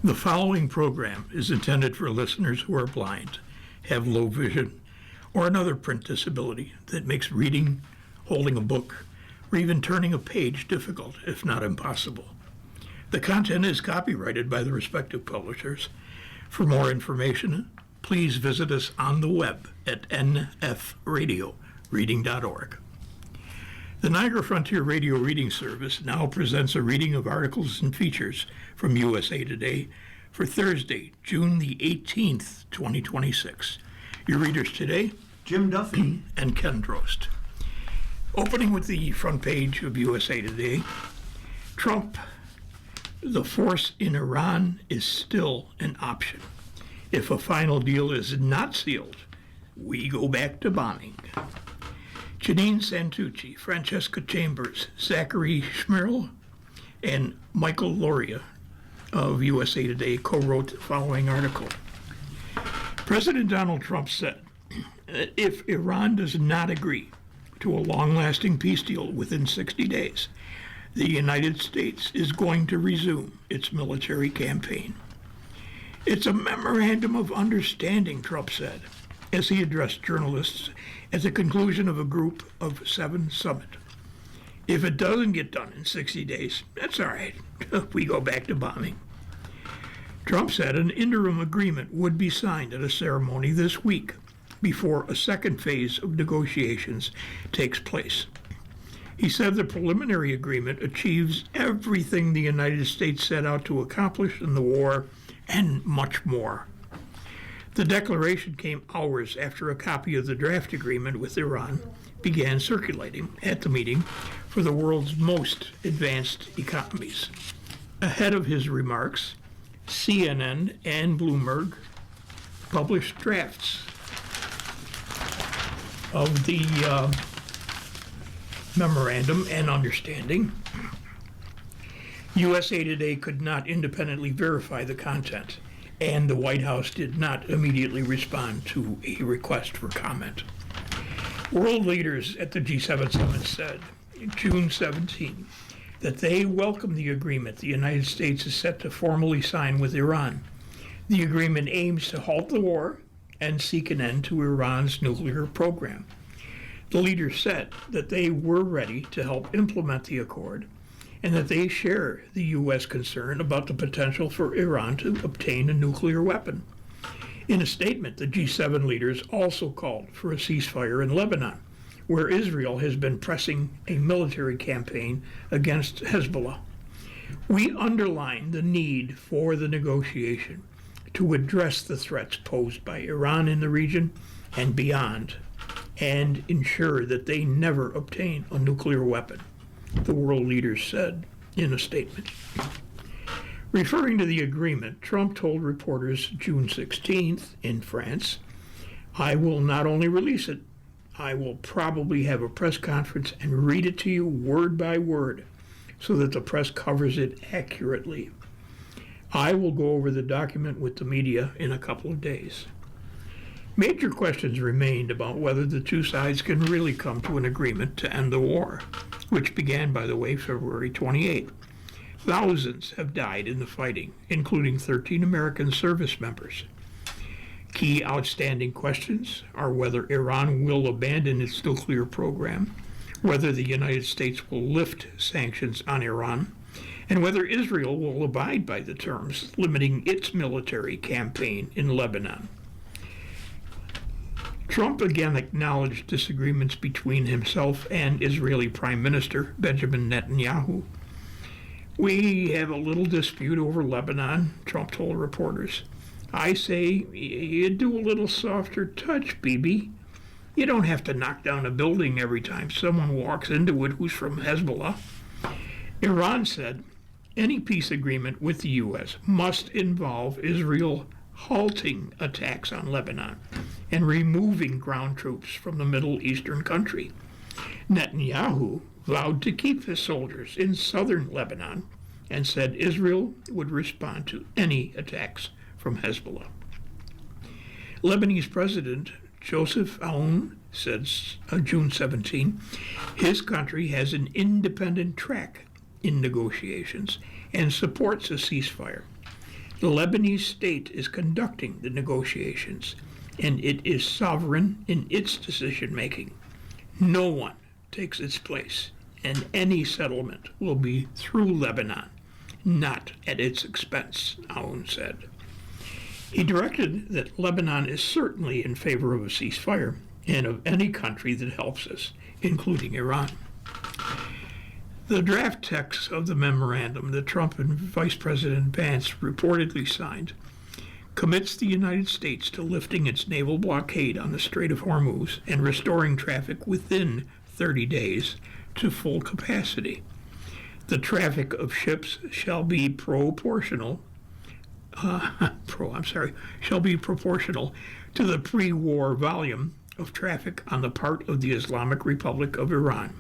The following program is intended for listeners who are blind, have low vision, or another print disability that makes reading, holding a book, or even turning a page difficult, if not impossible. The content is copyrighted by the respective publishers. For more information, please visit us on the web at nfradioreading.org. The Niagara Frontier Radio Reading Service now presents a reading of articles and features from USA Today for Thursday, June the 18th, 2026. Your readers today, Jim Duffy and Ken Drost. Opening with the front page of USA Today, Trump, the force in Iran is still an option. If a final deal is not sealed, we go back to bombing. Janine Santucci, Francesca Chambers, Zachary Schmirl, and Michael Loria of USA Today co-wrote the following article. President Donald Trump said, if Iran does not agree to a long-lasting peace deal within 60 days, the United States is going to resume its military campaign. It's a memorandum of understanding, Trump said, as he addressed journalists at the conclusion of a Group of 7 summit. If it doesn't get done in 60 days, that's all right. We go back to bombing. Trump said an interim agreement would be signed at a ceremony this week before a second phase of negotiations takes place. He said the preliminary agreement achieves everything the United States set out to accomplish in the war and much more. The declaration came hours after a copy of the draft agreement with Iran began circulating at the meeting for the world's most advanced economies. Ahead of his remarks, CNN and Bloomberg published drafts of the memorandum and understanding. USA Today could not independently verify the content, and the White House did not immediately respond to a request for comment. World leaders at the G7 summit said, June 17, that they welcome the agreement the United States is set to formally sign with Iran. The agreement aims to halt the war and seek an end to Iran's nuclear program. The leaders said that they were ready to help implement the accord and that they share the U.S. concern about the potential for Iran to obtain a nuclear weapon. In a statement, the G7 leaders also called for a ceasefire in Lebanon, where Israel has been pressing a military campaign against Hezbollah. We underline the need for the negotiation to address the threats posed by Iran in the region and beyond, and ensure that they never obtain a nuclear weapon, the world leaders said in a statement. Referring to the agreement, Trump told reporters June 16th in France, I will not only release it, I will probably have a press conference and read it to you word by word so that the press covers it accurately. I will go over the document with the media in a couple of days. Major questions remained about whether the two sides can really come to an agreement to end the war, which began, by the way, February 28. Thousands have died in the fighting, including 13 American service members. Key outstanding questions are whether Iran will abandon its nuclear program, whether the United States will lift sanctions on Iran, and whether Israel will abide by the terms limiting its military campaign in Lebanon. Trump again acknowledged disagreements between himself and Israeli Prime Minister Benjamin Netanyahu. We have a little dispute over Lebanon, Trump told reporters. I say, you do a little softer touch, Bibi. You don't have to knock down a building every time someone walks into it who's from Hezbollah. Iran said any peace agreement with the U.S. must involve Israel halting attacks on Lebanon and removing ground troops from the Middle Eastern country. Netanyahu vowed to keep his soldiers in southern Lebanon and said Israel would respond to any attacks from Hezbollah. Lebanese President Joseph Aoun said June 17, his country has an independent track in negotiations and supports a ceasefire. The Lebanese state is conducting the negotiations, and it is sovereign in its decision-making. No one takes its place, and any settlement will be through Lebanon, not at its expense, Aoun said. He directed that Lebanon is certainly in favor of a ceasefire and of any country that helps us, including Iran. The draft text of the memorandum that Trump and Vice President Vance reportedly signed commits the United States to lifting its naval blockade on the Strait of Hormuz and restoring traffic within 30 days to full capacity. The traffic of ships shall be proportional to the pre-war volume of traffic on the part of the Islamic Republic of Iran.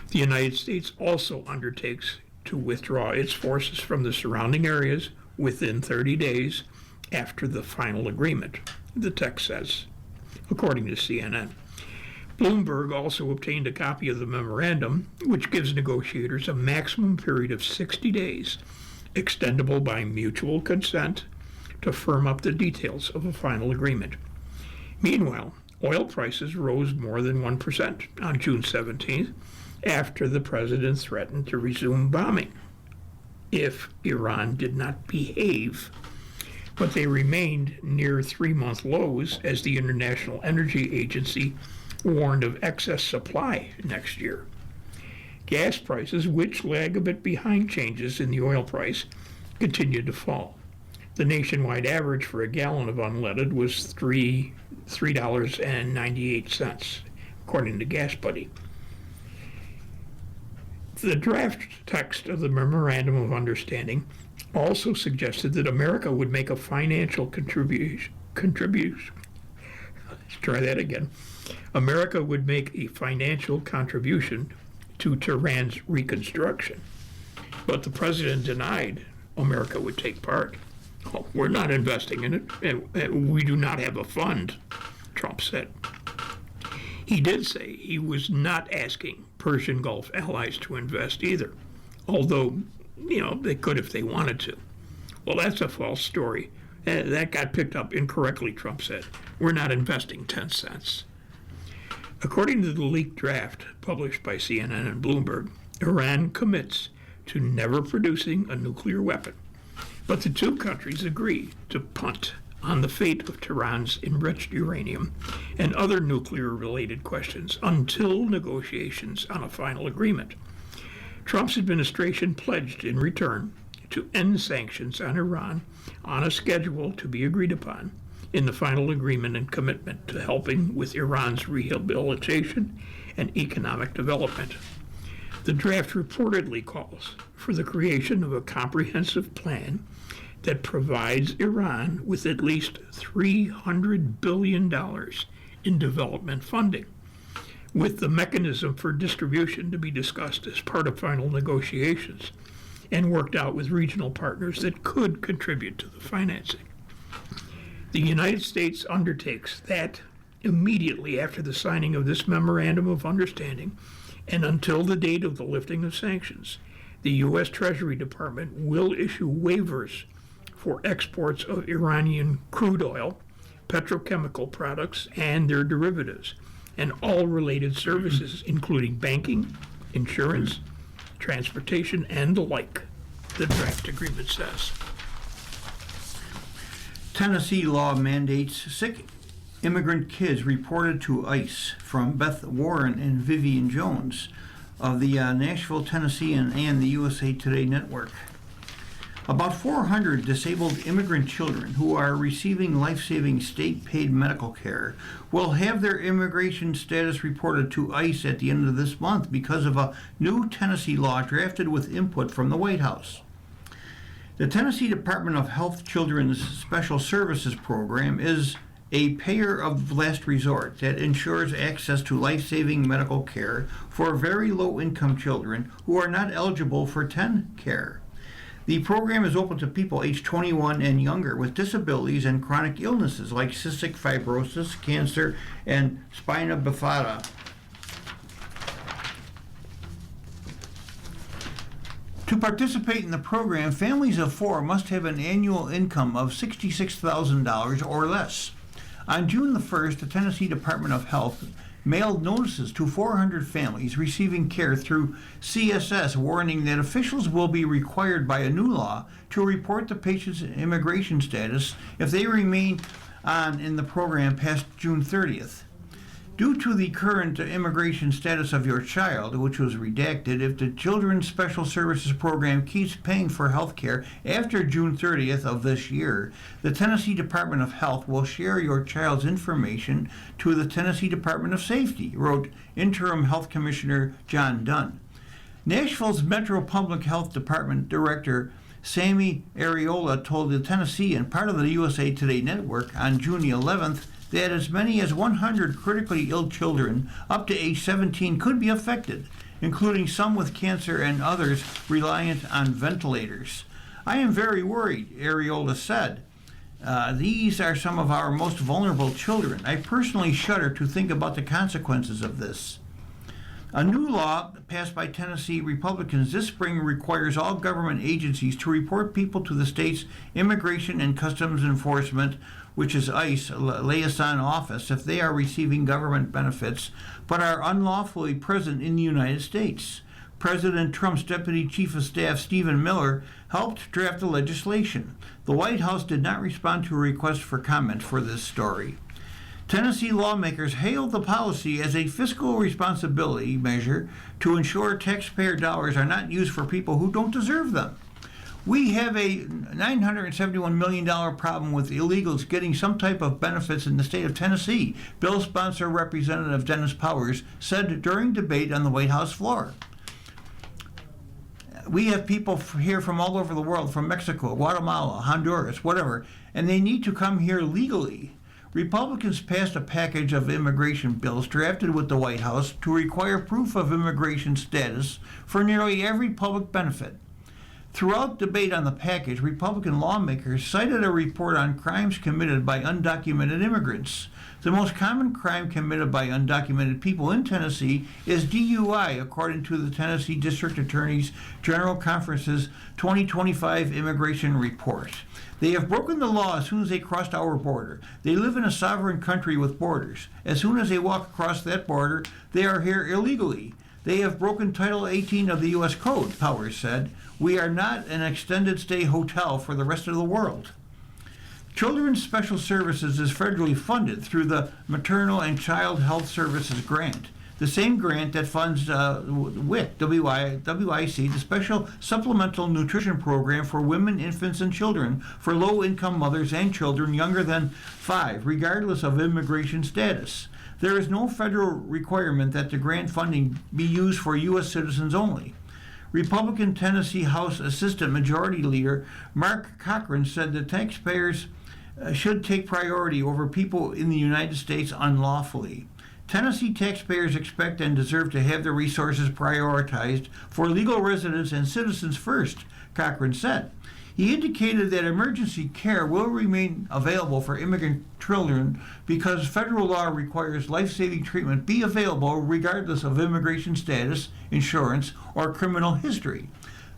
The United States also undertakes to withdraw its forces from the surrounding areas within 30 days after the final agreement, the text says, according to CNN. Bloomberg also obtained a copy of the memorandum, which gives negotiators a maximum period of 60 days, extendable by mutual consent, to firm up the details of a final agreement. Meanwhile, oil prices rose more than 1% on June 17th after the president threatened to resume bombing if Iran did not behave. But they remained near three-month lows as the International Energy Agency warned of excess supply next year. Gas prices, which lag a bit behind changes in the oil price, continued to fall. The nationwide average for a gallon of unleaded was $3.98, according to GasBuddy. The draft text of the Memorandum of Understanding also suggested that America would make a financial contribution. Let's try that again. America would make a financial contribution to Tehran's reconstruction. But the president denied America would take part. Oh, we're not investing in it, and we do not have a fund, Trump said. He did say he was not asking Persian Gulf allies to invest either, although, they could if they wanted to. Well, that's a false story. That got picked up incorrectly, Trump said. We're not investing 10 cents. According to the leaked draft published by CNN and Bloomberg, Iran commits to never producing a nuclear weapon. But the two countries agree to punt on the fate of Tehran's enriched uranium and other nuclear-related questions until negotiations on a final agreement. Trump's administration pledged in return to end sanctions on Iran on a schedule to be agreed upon in the final agreement and commitment to helping with Iran's rehabilitation and economic development. The draft reportedly calls for the creation of a comprehensive plan that provides Iran with at least $300 billion in development funding, with the mechanism for distribution to be discussed as part of final negotiations and worked out with regional partners that could contribute to the financing. The United States undertakes that immediately after the signing of this Memorandum of Understanding and until the date of the lifting of sanctions, the U.S. Treasury Department will issue waivers for exports of Iranian crude oil, petrochemical products, and their derivatives, and all related services, including banking, insurance, transportation, and the like, the draft agreement says. Tennessee law mandates sick immigrant kids reported to ICE, from Beth Warren and Vivian Jones of the Nashville, Tennessee and the USA Today network. About 400 disabled immigrant children who are receiving life-saving state-paid medical care will have their immigration status reported to ICE at the end of this month because of a new Tennessee law drafted with input from the White House. The Tennessee Department of Health Children's Special Services Program is a payer of last resort that ensures access to life-saving medical care for very low-income children who are not eligible for TEN care. The program is open to people aged 21 and younger with disabilities and chronic illnesses like cystic fibrosis, cancer, and spina bifida. To participate in the program, families of 4 must have an annual income of $66,000 or less. On June the 1st, the Tennessee Department of Health mailed notices to 400 families receiving care through CSS, warning that officials will be required by a new law to report the patient's immigration status if they remain on in the program past June 30th. Due to the current immigration status of your child, which was redacted, if the Children's Special Services Program keeps paying for health care after June 30th of this year, the Tennessee Department of Health will share your child's information to the Tennessee Department of Safety, wrote Interim Health Commissioner John Dunn. Nashville's Metro Public Health Department Director Sammy Ariola told the Tennessee and part of the USA Today network on June the 11th that as many as 100 critically ill children up to age 17 could be affected, including some with cancer and others reliant on ventilators. I am very worried, Ariola said. These are some of our most vulnerable children. I personally shudder to think about the consequences of this. A new law passed by Tennessee Republicans this spring requires all government agencies to report people to the state's Immigration and Customs Enforcement, which is ICE, liaison office, if they are receiving government benefits but are unlawfully present in the United States. President Trump's Deputy Chief of Staff, Stephen Miller, helped draft the legislation. The White House did not respond to a request for comment for this story. Tennessee lawmakers hailed the policy as a fiscal responsibility measure to ensure taxpayer dollars are not used for people who don't deserve them. We have a $971 million problem with illegals getting some type of benefits in the state of Tennessee, bill sponsor Representative Dennis Powers said during debate on the White House floor. We have people here from all over the world, from Mexico, Guatemala, Honduras, whatever, and they need to come here legally. Republicans passed a package of immigration bills drafted with the White House to require proof of immigration status for nearly every public benefit. Throughout debate on the package, Republican lawmakers cited a report on crimes committed by undocumented immigrants. The most common crime committed by undocumented people in Tennessee is DUI, according to the Tennessee District Attorney's General Conference's 2025 Immigration Report. They have broken the law as soon as they crossed our border. They live in a sovereign country with borders. As soon as they walk across that border, they are here illegally. They have broken Title 18 of the U.S. Code, Powers said. We are not an extended stay hotel for the rest of the world. Children's Special Services is federally funded through the Maternal and Child Health Services Grant, the same grant that funds WIC, WIC, the Special Supplemental Nutrition Program for women, infants, and children for low-income mothers and children younger than 5, regardless of immigration status. There is no federal requirement that the grant funding be used for U.S. citizens only. Republican Tennessee House Assistant Majority Leader Mark Cochran said that taxpayers should take priority over people in the United States unlawfully. Tennessee taxpayers expect and deserve to have their resources prioritized for legal residents and citizens first, Cochran said. He indicated that emergency care will remain available for immigrant children because federal law requires life-saving treatment be available regardless of immigration status, insurance, or criminal history.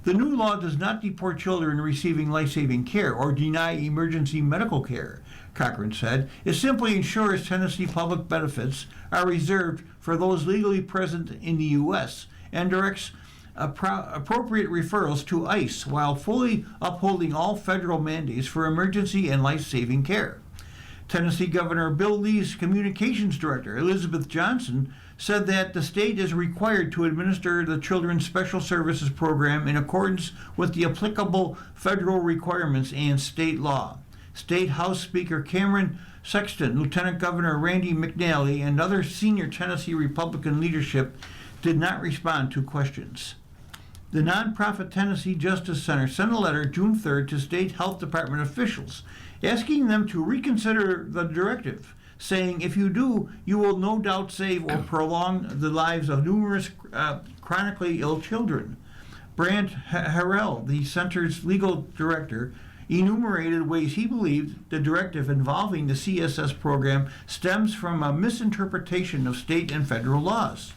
The new law does not deport children receiving life-saving care or deny emergency medical care, Cochran said. It simply ensures Tennessee public benefits are reserved for those legally present in the U.S. and directs appropriate referrals to ICE while fully upholding all federal mandates for emergency and life-saving care. Tennessee Governor Bill Lee's communications director, Elizabeth Johnson, said that the state is required to administer the Children's Special Services Program in accordance with the applicable federal requirements and state law. State House Speaker Cameron Sexton, Lieutenant Governor Randy McNally, and other senior Tennessee Republican leadership did not respond to questions. The nonprofit Tennessee Justice Center sent a letter June 3rd to state health department officials, asking them to reconsider the directive, saying, if you do, you will no doubt save or prolong the lives of numerous chronically ill children. Brant Harrell, the center's legal director, enumerated ways he believed the directive involving the CSS program stems from a misinterpretation of state and federal laws.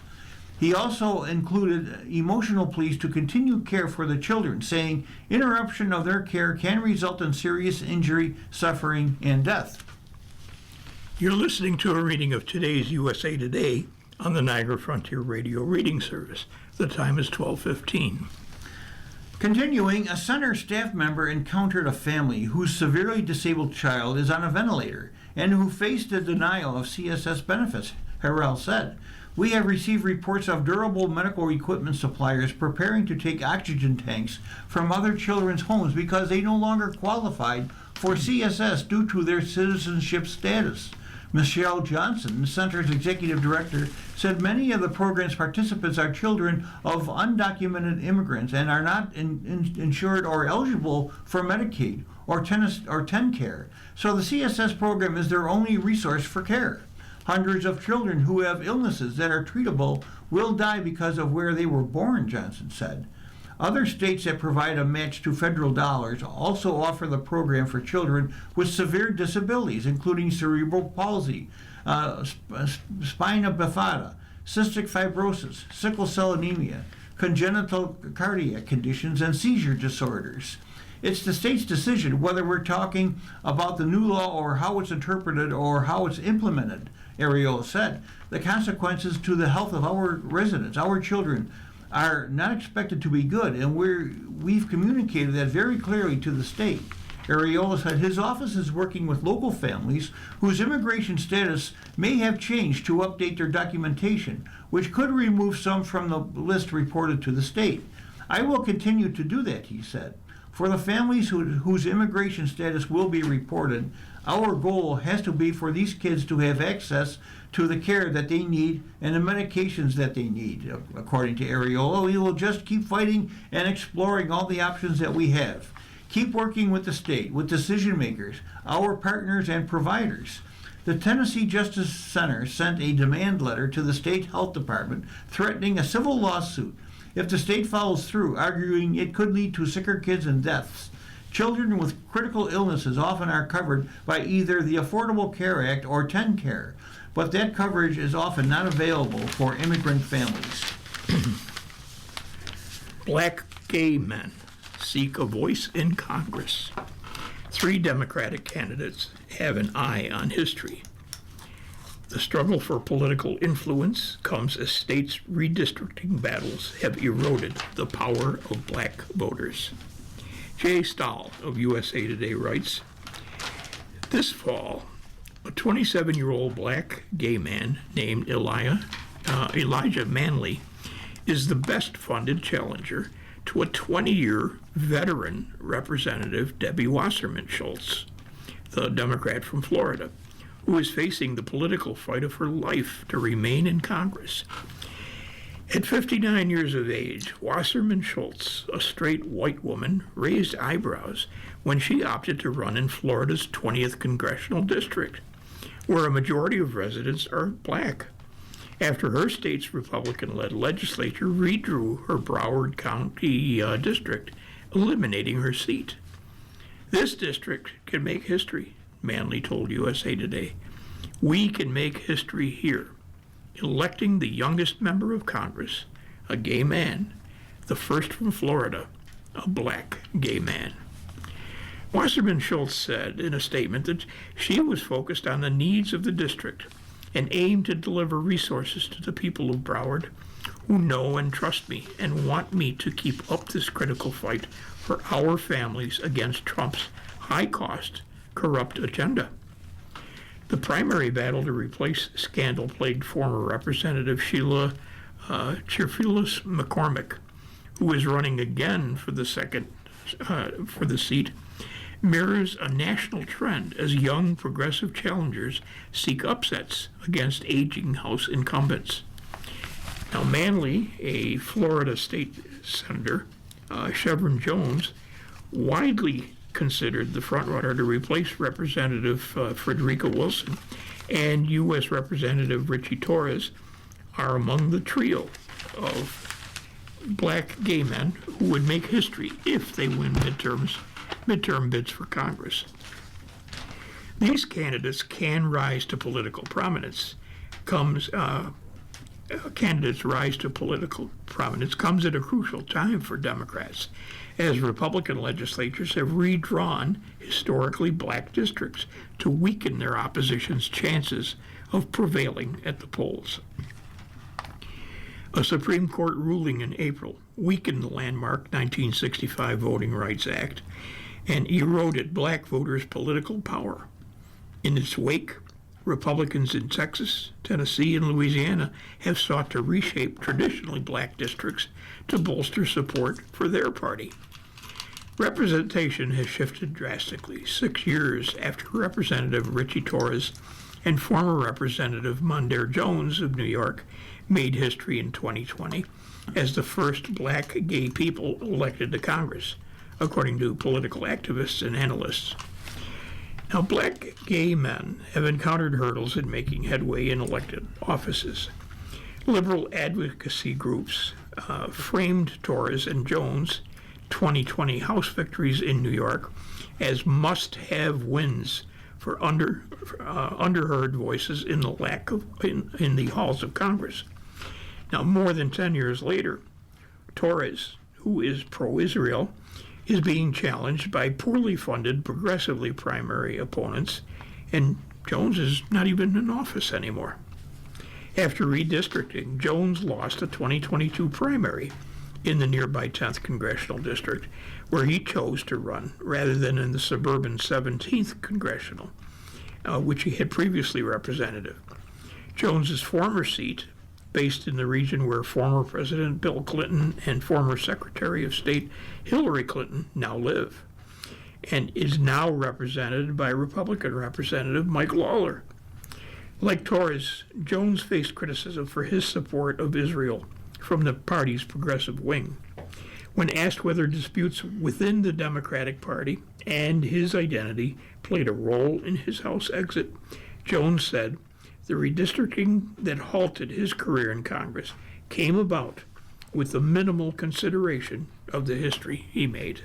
He also included emotional pleas to continue care for the children, saying interruption of their care can result in serious injury, suffering, and death. You're listening to a reading of today's USA Today on the Niagara Frontier Radio Reading Service. The time is 12:15. Continuing, a center staff member encountered a family whose severely disabled child is on a ventilator and who faced a denial of CSS benefits, Harrell said. We have received reports of durable medical equipment suppliers preparing to take oxygen tanks from other children's homes because they no longer qualified for CSS due to their citizenship status. Michelle Johnson, the center's executive director, said many of the program's participants are children of undocumented immigrants and are not insured or eligible for Medicaid or TennCare, so the CSS program is their only resource for care. Hundreds of children who have illnesses that are treatable will die because of where they were born, Johnson said. Other states that provide a match to federal dollars also offer the program for children with severe disabilities, including cerebral palsy, spina bifida, cystic fibrosis, sickle cell anemia, congenital cardiac conditions, and seizure disorders. It's the state's decision whether we're talking about the new law or how it's interpreted or how it's implemented, Areola said. The consequences to the health of our residents, our children, are not expected to be good, and we've communicated that very clearly to the state. Areola said his office is working with local families whose immigration status may have changed to update their documentation, which could remove some from the list reported to the state. I will continue to do that, he said. For the families whose immigration status will be reported, our goal has to be for these kids to have access to the care that they need and the medications that they need. According to Areola, we will just keep fighting and exploring all the options that we have. Keep working with the state, with decision makers, our partners and providers. The Tennessee Justice Center sent a demand letter to the state health department threatening a civil lawsuit if the state follows through, arguing it could lead to sicker kids and deaths. Children with critical illnesses often are covered by either the Affordable Care Act or TennCare, but that coverage is often not available for immigrant families. Black gay men seek a voice in Congress. 3 Democratic candidates have an eye on history. The struggle for political influence comes as states' redistricting battles have eroded the power of black voters. Jay Stahl of USA Today writes, this fall, a 27-year-old black gay man named Elijah Manley is the best-funded challenger to a 20-year veteran Representative Debbie Wasserman Schultz, the Democrat from Florida, who is facing the political fight of her life to remain in Congress. At 59 years of age, Wasserman Schultz, a straight white woman, raised eyebrows when she opted to run in Florida's 20th Congressional District, where a majority of residents are black, after her state's Republican-led legislature redrew her Broward County district, eliminating her seat. This district can make history, Manley told USA Today. We can make history here, electing the youngest member of Congress, a gay man, the first from Florida, a black gay man. Wasserman Schultz said in a statement that she was focused on the needs of the district and aimed to deliver resources to the people of Broward who know and trust me and want me to keep up this critical fight for our families against Trump's high-cost, corrupt agenda. The primary battle to replace scandal-plagued former Representative Sheila Cheerfulis McCormick, who is running again for the seat, mirrors a national trend as young progressive challengers seek upsets against aging House incumbents. Now, Manley, a Florida state senator, Chevron Jones, widely considered the frontrunner to replace Representative Frederica Wilson, and U.S. Representative Richie Torres are among the trio of black gay men who would make history if they win midterm bids for Congress. These candidates can rise to political prominence candidate's rise to political prominence comes at a crucial time for Democrats, as Republican legislatures have redrawn historically black districts to weaken their opposition's chances of prevailing at the polls. A Supreme Court ruling in April weakened the landmark 1965 Voting Rights Act and eroded black voters' political power. In its wake, Republicans in Texas, Tennessee, and Louisiana have sought to reshape traditionally black districts to bolster support for their party. Representation has shifted drastically 6 years after Representative Richie Torres and former Representative Mondaire Jones of New York made history in 2020 as the first black gay people elected to Congress, according to political activists and analysts. Now, black gay men have encountered hurdles in making headway in elected offices. Liberal advocacy groups framed Torres and Jones' 2020 House victories in New York as must-have wins for underheard voices in the halls of Congress. Now, more than 10 years later, Torres, who is pro-Israel, is being challenged by poorly funded, progressively primary opponents, and Jones is not even in office anymore. After redistricting, Jones lost a 2022 primary in the nearby 10th Congressional District, where he chose to run rather than in the suburban 17th Congressional, which he had previously represented. Jones's former seat, based in the region where former President Bill Clinton and former Secretary of State Hillary Clinton now live, and is now represented by Republican Representative Mike Lawler. Like Torres, Jones faced criticism for his support of Israel from the party's progressive wing. When asked whether disputes within the Democratic Party and his identity played a role in his House exit, Jones said, "The redistricting that halted his career in Congress came about with the minimal consideration of the history he made."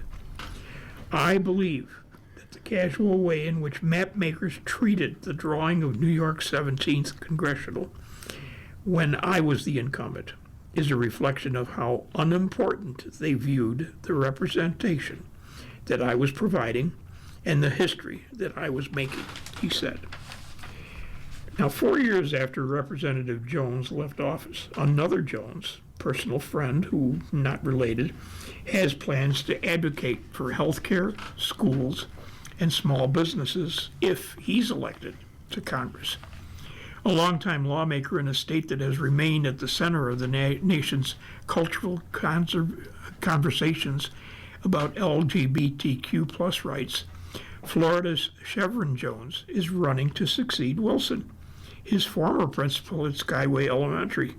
I believe that the casual way in which map makers treated the drawing of New York's 17th Congressional when I was the incumbent is a reflection of how unimportant they viewed the representation that I was providing and the history that I was making, he said. Now, 4 years after Representative Jones left office, another Jones, personal friend who, not related, has plans to advocate for health care, schools, and small businesses if he's elected to Congress. A longtime lawmaker in a state that has remained at the center of the nation's cultural conversations about LGBTQ plus rights, Florida's Chevron Jones is running to succeed Wilson, his former principal at Skyway Elementary,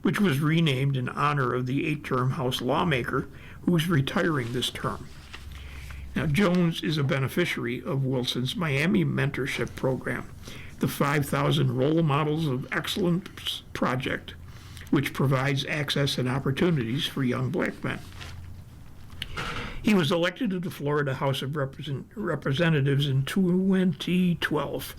which was renamed in honor of the 8-term House lawmaker who's retiring this term. Now, Jones is a beneficiary of Wilson's Miami Mentorship Program, the 5,000 Role Models of Excellence project, which provides access and opportunities for young black men. He was elected to the Florida House of Representatives in 2012.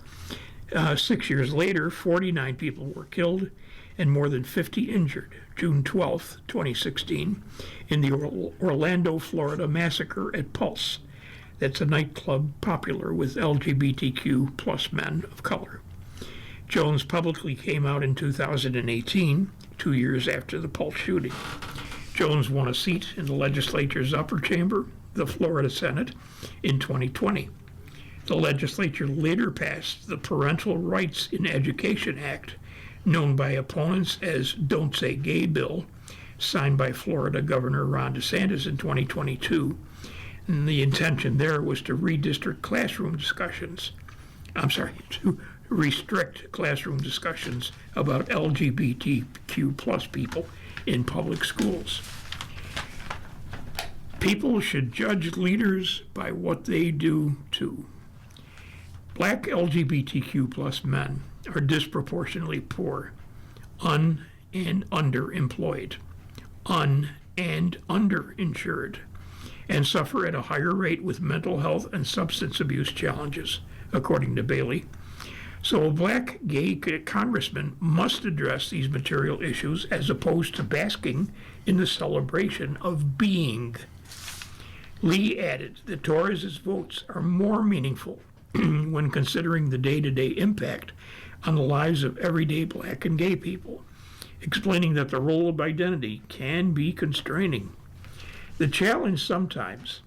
6 years later, 49 people were killed and more than 50 injured, June 12, 2016, in the Orlando, Florida massacre at Pulse. That's a nightclub popular with LGBTQ plus men of color. Jones publicly came out in 2018, 2 years after the Pulse shooting. Jones won a seat in the legislature's upper chamber, the Florida Senate, in 2020. The legislature later passed the Parental Rights in Education Act, known by opponents as Don't Say Gay Bill, signed by Florida Governor Ron DeSantis in 2022. And the intention there was to restrict classroom discussions about LGBTQ plus people in public schools. People should judge leaders by what they do too. Black LGBTQ plus men are disproportionately poor, and underemployed, and underinsured, and suffer at a higher rate with mental health and substance abuse challenges, according to Bailey. So a black gay congressman must address these material issues as opposed to basking in the celebration of being. Lee added that Torres's votes are more meaningful when considering the day-to-day impact on the lives of everyday black and gay people, explaining that the role of identity can be constraining. The challenge sometimes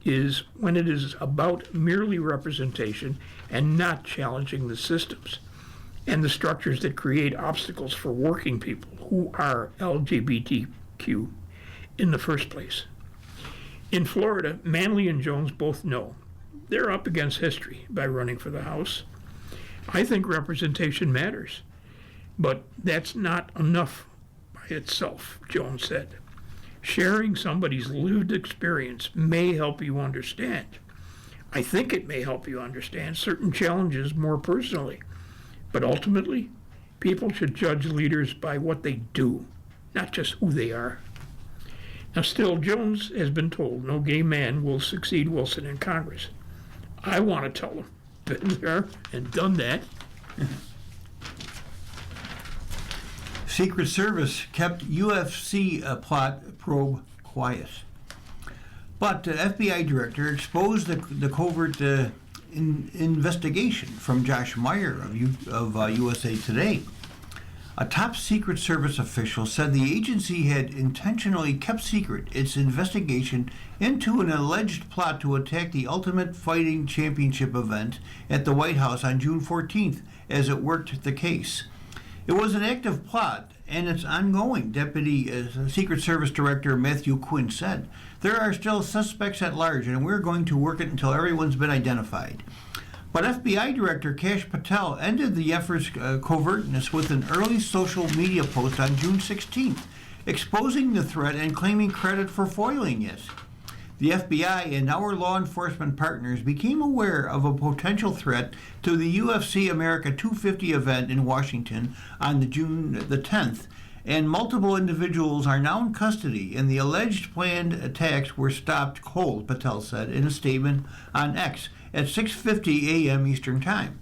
is when it is about merely representation and not challenging the systems and the structures that create obstacles for working people who are LGBTQ in the first place. In Florida, Manley and Jones both know they're up against history by running for the House. I think representation matters, but that's not enough by itself, Jones said. Sharing somebody's lived experience may help you understand. I think it may help you understand certain challenges more personally, but ultimately, people should judge leaders by what they do, not just who they are. Now, still, Jones has been told no gay man will succeed Wilson in Congress. I want to tell him, been there and done that. Secret Service kept UFC plot probe quiet. But the FBI director exposed the covert investigation from Josh Meyer of USA Today. A top Secret Service official said the agency had intentionally kept secret its investigation into an alleged plot to attack the Ultimate Fighting Championship event at the White House on June 14th as it worked the case. It was an active plot, and it's ongoing, Deputy Secret Service Director Matthew Quinn said. There are still suspects at large, and we're going to work it until everyone's been identified. But FBI Director Kash Patel ended the effort's covertness with an early social media post on June 16th, exposing the threat and claiming credit for foiling it. The FBI and our law enforcement partners became aware of a potential threat to the UFC America 250 event in Washington on June the 10th, and multiple individuals are now in custody, and the alleged planned attacks were stopped cold, Patel said in a statement on X at 6:50 a.m. Eastern Time.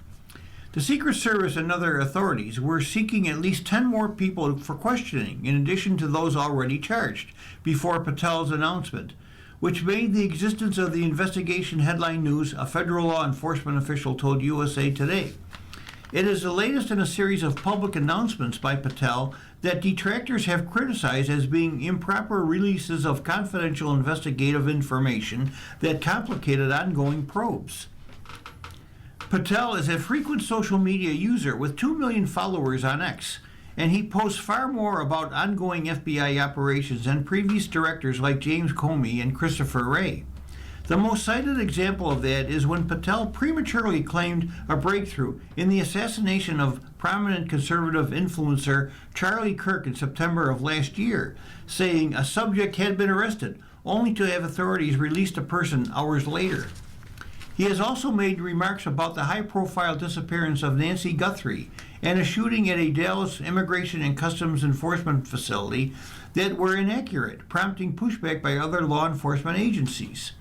The Secret Service and other authorities were seeking at least 10 more people for questioning, in addition to those already charged, before Patel's announcement, which made the existence of the investigation headline news, a federal law enforcement official told USA Today. It is the latest in a series of public announcements by Patel that detractors have criticized as being improper releases of confidential investigative information that complicated ongoing probes. Patel is a frequent social media user with 2 million followers on X, and he posts far more about ongoing FBI operations than previous directors like James Comey and Christopher Wray. The most cited example of that is when Patel prematurely claimed a breakthrough in the assassination of prominent conservative influencer Charlie Kirk in September of last year, saying a subject had been arrested, only to have authorities release the person hours later. He has also made remarks about the high-profile disappearance of Nancy Guthrie and a shooting at a Dallas Immigration and Customs Enforcement facility that were inaccurate, prompting pushback by other law enforcement agencies.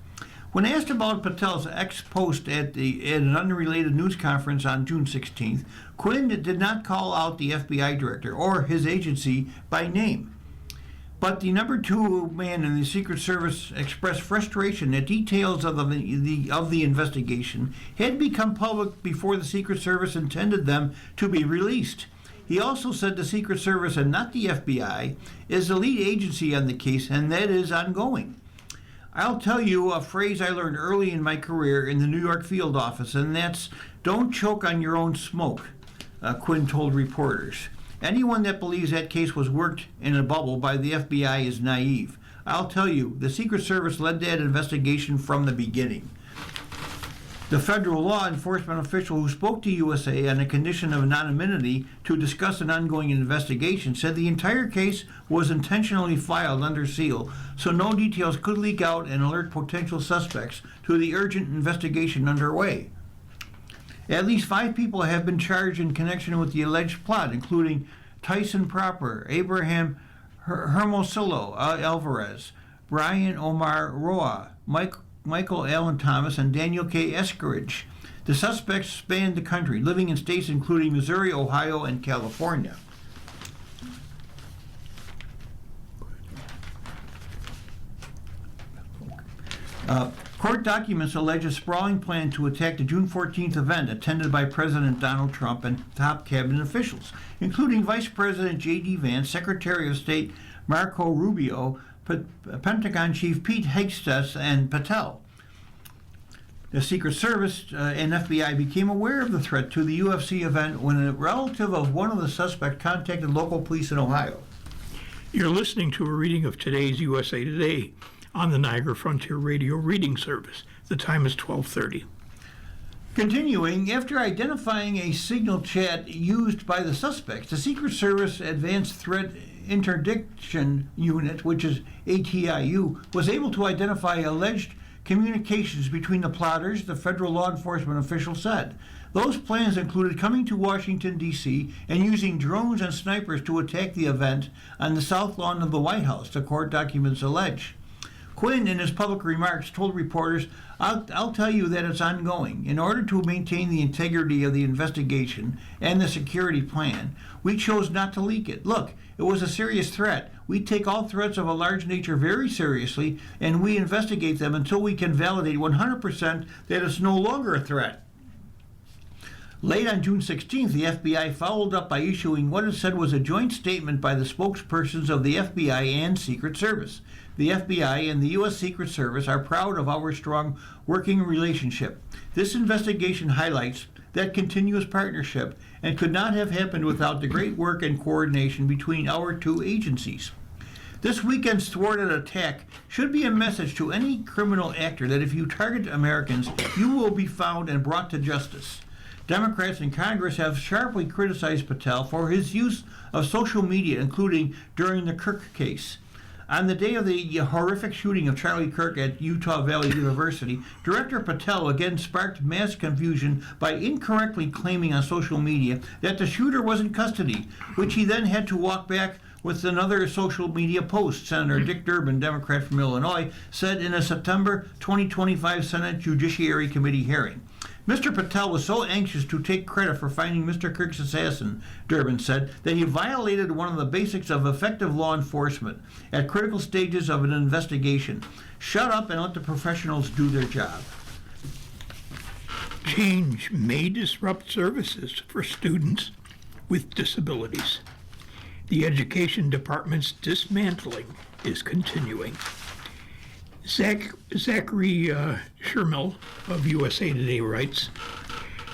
When asked about Patel's X post at an unrelated news conference on June 16th, Quinn did not call out the FBI director or his agency by name. But the number 2 man in the Secret Service expressed frustration that details of the investigation had become public before the Secret Service intended them to be released. He also said the Secret Service, and not the FBI, is the lead agency on the case, and that is ongoing. I'll tell you a phrase I learned early in my career in the New York field office, and that's, don't choke on your own smoke, Quinn told reporters. Anyone that believes that case was worked in a bubble by the FBI is naive. I'll tell you, the Secret Service led that investigation from the beginning. The federal law enforcement official who spoke to USA on a condition of anonymity to discuss an ongoing investigation said the entire case was intentionally filed under seal, so no details could leak out and alert potential suspects to the urgent investigation underway. At least 5 people have been charged in connection with the alleged plot, including Tyson Proper, Abraham Hermosillo Alvarez, Brian Omar Roa, Michael Allen Thomas, and Daniel K. Eskeridge. The suspects spanned the country, living in states including Missouri, Ohio, and California. Court documents allege a sprawling plan to attack the June 14th event attended by President Donald Trump and top cabinet officials, including Vice President J.D. Vance, Secretary of State Marco Rubio, Pentagon Chief Pete Hegseth, and Patel. The Secret Service and FBI became aware of the threat to the UFC event when a relative of one of the suspects contacted local police in Ohio. You're listening to a reading of today's USA Today on the Niagara Frontier Radio Reading Service. The time is 12:30. Continuing, after identifying a signal chat used by the suspects, the Secret Service Advanced Threat Interdiction Unit, which is ATIU, was able to identify alleged communications between the plotters, the federal law enforcement official said. Those plans included coming to Washington, D.C., and using drones and snipers to attack the event on the south lawn of the White House, the court documents allege. Quinn, in his public remarks, told reporters, I'll tell you that it's ongoing. In order to maintain the integrity of the investigation and the security plan, we chose not to leak it. Look, it was a serious threat. We take all threats of a large nature very seriously, and we investigate them until we can validate 100% that it's no longer a threat. Late on June 16th, the FBI followed up by issuing what it said was a joint statement by the spokespersons of the FBI and Secret Service. The FBI and the U.S. Secret Service are proud of our strong working relationship. This investigation highlights that continuous partnership and could not have happened without the great work and coordination between our two agencies. This weekend's thwarted attack should be a message to any criminal actor that if you target Americans, you will be found and brought to justice. Democrats in Congress have sharply criticized Patel for his use of social media, including during the Kirk case. On the day of the horrific shooting of Charlie Kirk at Utah Valley University, Director Patel again sparked mass confusion by incorrectly claiming on social media that the shooter was in custody, which he then had to walk back with another social media post. Senator Dick Durbin, Democrat from Illinois, said in a September 2025 Senate Judiciary Committee hearing. Mr. Patel was so anxious to take credit for finding Mr. Kirk's assassin, Durbin said, that he violated one of the basics of effective law enforcement at critical stages of an investigation. Shut up and let the professionals do their job. Change may disrupt services for students with disabilities. The Education Department's dismantling is continuing. Zachary Shermill of USA Today writes,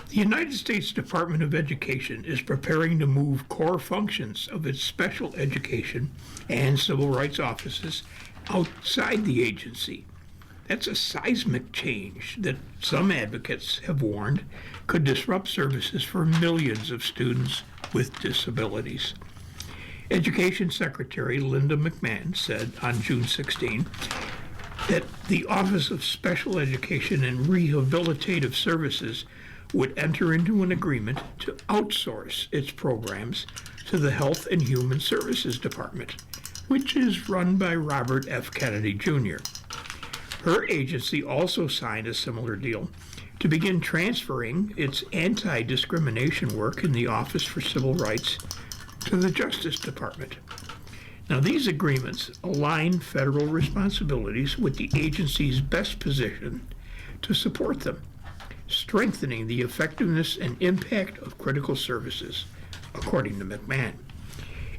the United States Department of Education is preparing to move core functions of its special education and civil rights offices outside the agency. That's a seismic change that some advocates have warned could disrupt services for millions of students with disabilities. Education Secretary Linda McMahon said on June 16 that the Office of Special Education and Rehabilitative Services would enter into an agreement to outsource its programs to the Health and Human Services Department, which is run by Robert F. Kennedy Jr. Her agency also signed a similar deal to begin transferring its anti-discrimination work in the Office for Civil Rights to the Justice Department. Now, these agreements align federal responsibilities with the agency's best position to support them, strengthening the effectiveness and impact of critical services, according to McMahon.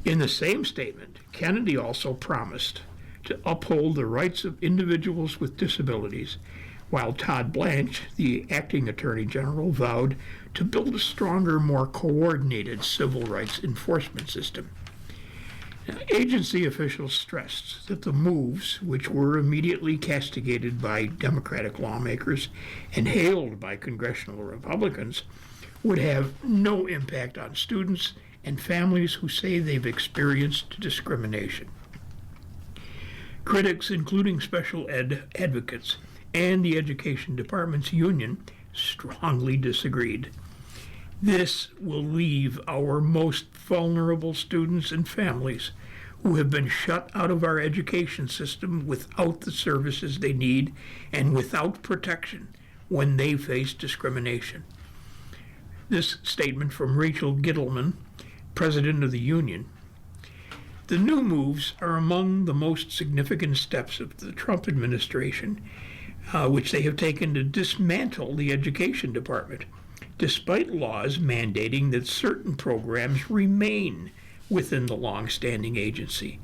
In the same statement, Kennedy also promised to uphold the rights of individuals with disabilities, while Todd Blanche, the acting Attorney General, vowed to build a stronger, more coordinated civil rights enforcement system. Agency officials stressed that the moves, which were immediately castigated by Democratic lawmakers and hailed by congressional Republicans, would have no impact on students and families who say they've experienced discrimination. Critics, including special ed advocates and the Education Department's union, strongly disagreed. This will leave our most vulnerable students and families who have been shut out of our education system without the services they need and without protection when they face discrimination. This statement from Rachel Gittleman, president of the union. The new moves are among the most significant steps of the Trump administration, which they have taken to dismantle the education department, despite laws mandating that certain programs remain within the long-standing agency.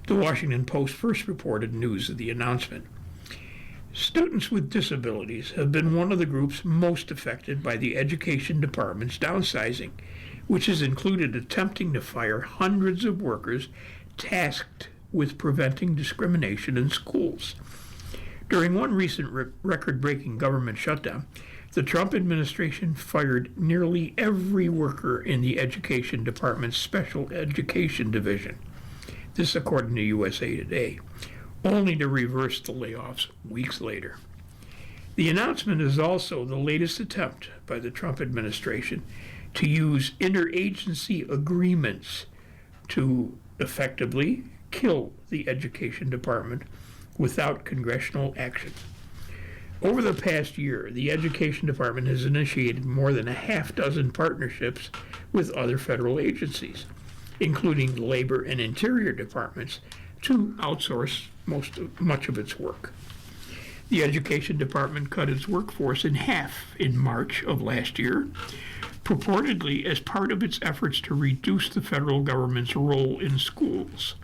The Washington Post first reported news of the announcement. Students with disabilities have been one of the groups most affected by the education department's downsizing, which has included attempting to fire hundreds of workers tasked with preventing discrimination in schools. During one recent record-breaking government shutdown, the Trump administration fired nearly every worker in the education department's special education division. This according to USA Today, only to reverse the layoffs weeks later. The announcement is also the latest attempt by the Trump administration to use interagency agreements to effectively kill the education department without congressional action. Over the past year, the Education Department has initiated more than a half dozen partnerships with other federal agencies, including the Labor and Interior Departments, to outsource much of its work. The Education Department cut its workforce in half in March of last year, purportedly as part of its efforts to reduce the federal government's role in schools.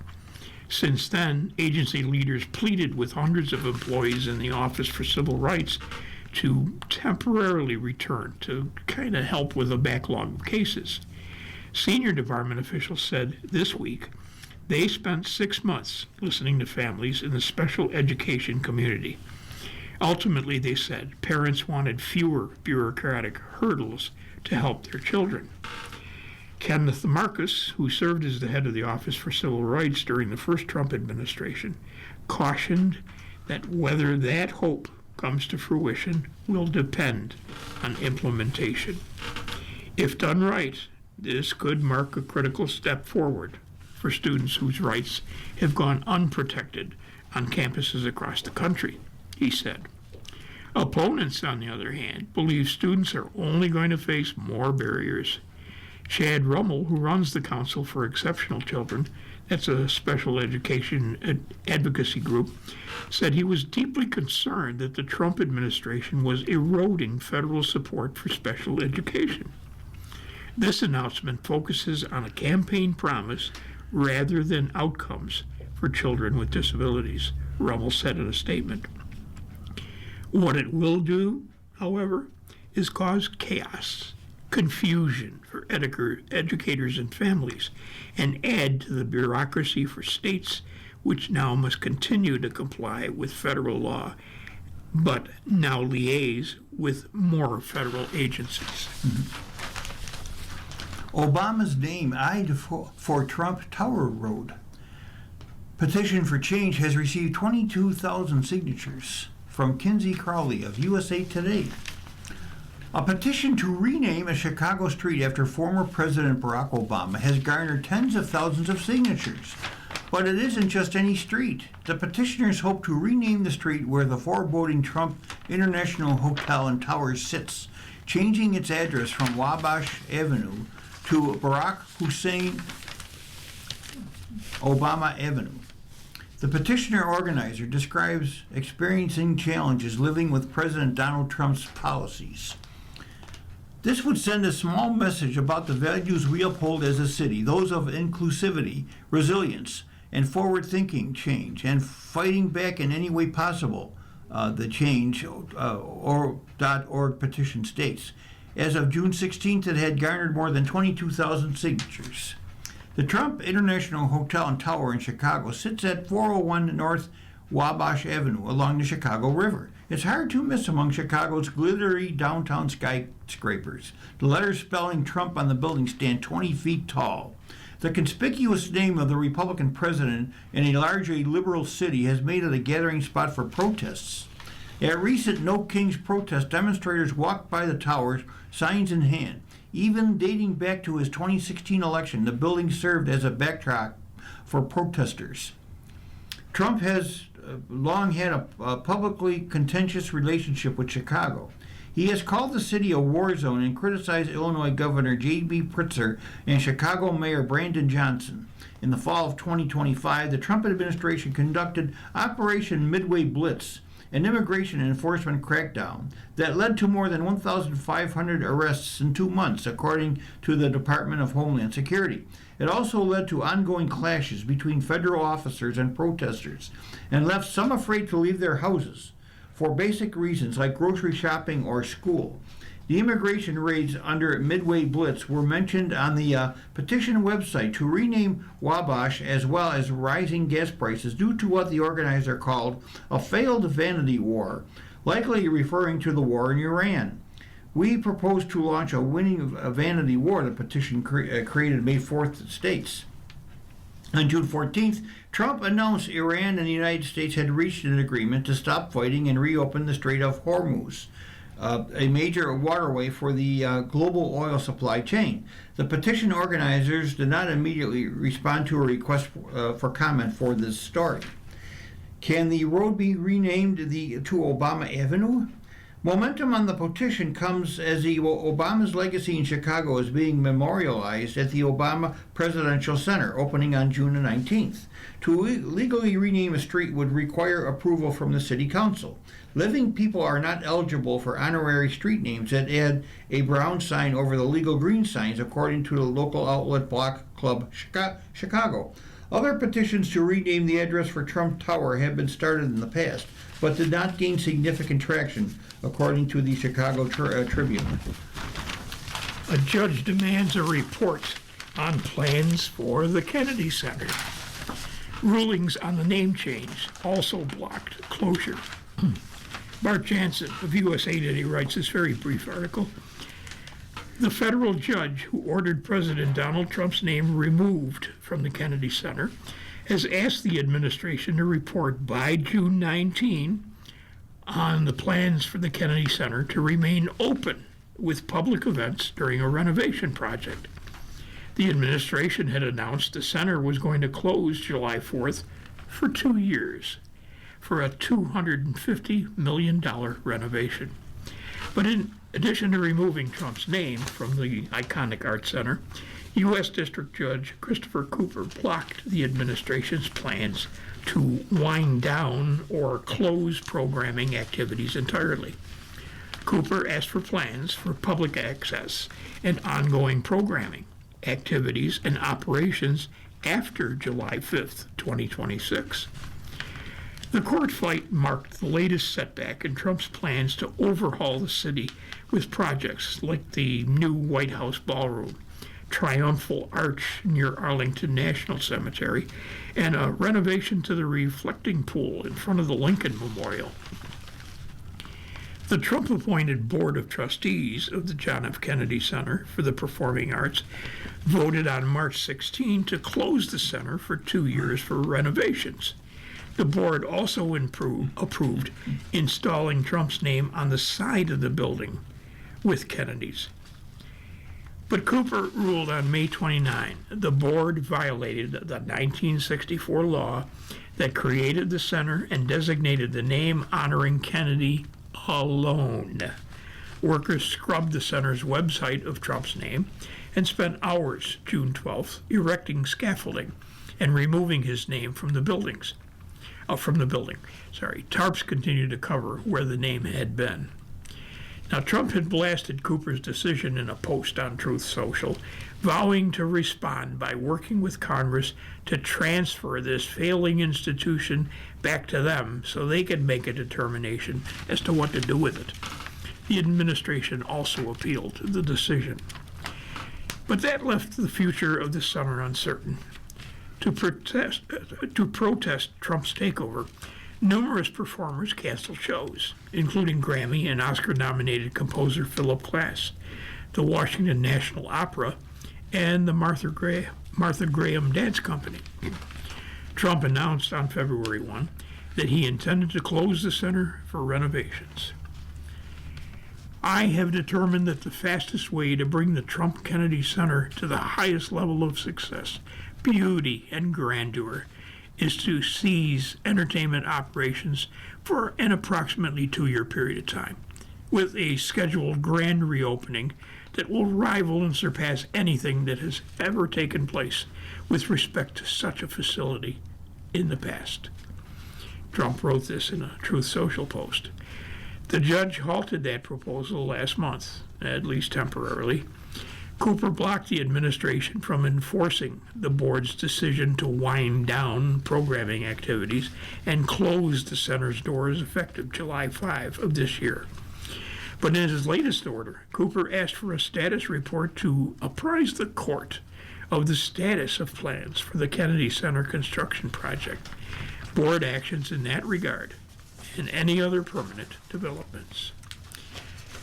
Since then, agency leaders pleaded with hundreds of employees in the Office for Civil Rights to temporarily return to kind of help with a backlog of cases. Senior department officials said this week they spent 6 months listening to families in the special education community. Ultimately, they said parents wanted fewer bureaucratic hurdles to help their children. Kenneth Marcus, who served as the head of the Office for Civil Rights during the first Trump administration, cautioned that whether that hope comes to fruition will depend on implementation. If done right, this could mark a critical step forward for students whose rights have gone unprotected on campuses across the country, he said. Opponents, on the other hand, believe students are only going to face more barriers. Chad Rummel, who runs the Council for Exceptional Children, that's a special education advocacy group, said he was deeply concerned that the Trump administration was eroding federal support for special education. This announcement focuses on a campaign promise rather than outcomes for children with disabilities, Rummel said in a statement. What it will do, however, is cause chaos, confusion for educators and families, and add to the bureaucracy for states which now must continue to comply with federal law, but now liaise with more federal agencies. Obama's name eyed for Trump Tower Road. Petition for Change has received 22,000 signatures from Kinsey Crowley of USA Today. A petition to rename a Chicago street after former President Barack Obama has garnered tens of thousands of signatures. But it isn't just any street. The petitioners hope to rename the street where the foreboding Trump International Hotel and Towers sits, changing its address from Wabash Avenue to Barack Hussein Obama Avenue. The petitioner organizer describes experiencing challenges living with President Donald Trump's policies. This would send a small message about the values we uphold as a city, those of inclusivity, resilience, and forward-thinking change, and fighting back in any way possible, the change.org petition states. As of June 16th, it had garnered more than 22,000 signatures. The Trump International Hotel and Tower in Chicago sits at 401 North Wabash Avenue along the Chicago River. It's hard to miss among Chicago's glittery downtown skyscrapers. The letters spelling Trump on the building stand 20 feet tall. The conspicuous name of the Republican president in a largely liberal city has made it a gathering spot for protests. At recent No Kings protests, demonstrators walked by the towers, signs in hand. Even dating back to his 2016 election, the building served as a backdrop for protesters. Trump has long had a publicly contentious relationship with Chicago. He has called the city a war zone and criticized Illinois Governor J.B. Pritzker and Chicago Mayor Brandon Johnson. In the fall of 2025, the Trump administration conducted Operation Midway Blitz, an immigration enforcement crackdown that led to more than 1,500 arrests in 2 months, according to the Department of Homeland Security. It also led to ongoing clashes between federal officers and protesters and left some afraid to leave their houses for basic reasons like grocery shopping or school. The immigration raids under Midway Blitz were mentioned on the petition website to rename Wabash, as well as rising gas prices due to what the organizer called a failed vanity war, likely referring to the war in Iran. We propose to launch a winning vanity war, the petition created May 4th states. On June 14th, Trump announced Iran and the United States had reached an agreement to stop fighting and reopen the Strait of Hormuz, a major waterway for the global oil supply chain. The petition organizers did not immediately respond to a request for comment for this story. Can the road be renamed to Obama Avenue? Momentum on the petition comes as Obama's legacy in Chicago is being memorialized at the Obama Presidential Center, opening on June 19th. To legally rename a street would require approval from the City Council. Living people are not eligible for honorary street names that add a brown sign over the legal green signs, according to the local outlet Block Club Chicago. Other petitions to rename the address for Trump Tower have been started in the past, but did not gain significant traction, according to the Chicago Tribune. A judge demands a report on plans for the Kennedy Center. Rulings on the name change also blocked closure. Bart Jansen of USA Today writes this very brief article. The federal judge who ordered President Donald Trump's name removed from the Kennedy Center has asked the administration to report by June 19 on the plans for the Kennedy Center to remain open with public events during a renovation project. The administration had announced the center was going to close July 4th for 2 years for a $250 million renovation. But in addition to removing Trump's name from the iconic Art Center, U.S. District Judge Christopher Cooper blocked the administration's plans to wind down or close programming activities entirely. Cooper asked for plans for public access and ongoing programming, activities, and operations after July 5th, 2026. The court fight marked the latest setback in Trump's plans to overhaul the city with projects like the new White House ballroom, triumphal arch near Arlington National Cemetery, and a renovation to the reflecting pool in front of the Lincoln Memorial. The Trump-appointed Board of Trustees of the John F. Kennedy Center for the Performing Arts voted on March 16 to close the center for 2 years for renovations. The board also approved installing Trump's name on the side of the building with Kennedy's. But Cooper ruled on May 29 the board violated the 1964 law that created the center and designated the name honoring Kennedy alone. Workers scrubbed the center's website of Trump's name and spent hours, June 12th, erecting scaffolding and removing his name from the building. Tarps continued to cover where the name had been. Now, Trump had blasted Cooper's decision in a post on Truth Social, vowing to respond by working with Congress to transfer this failing institution back to them so they could make a determination as to what to do with it. The administration also appealed the decision. But that left the future of the center uncertain. To protest Trump's takeover, numerous performers canceled shows, including Grammy and Oscar-nominated composer Philip Glass, the Washington National Opera, and the Martha Graham Dance Company. Trump announced on February 1 that he intended to close the center for renovations. I have determined that the fastest way to bring the Trump Kennedy Center to the highest level of success, beauty, and grandeur is to seize entertainment operations for an approximately 2-year period of time, with a scheduled grand reopening that will rival and surpass anything that has ever taken place with respect to such a facility in the past. Trump wrote this in a Truth Social post. The judge halted that proposal last month, at least temporarily. Cooper blocked the administration from enforcing the board's decision to wind down programming activities and close the center's doors effective July 5 of this year. But in his latest order, Cooper asked for a status report to apprise the court of the status of plans for the Kennedy Center construction project, board actions in that regard, and any other permanent developments.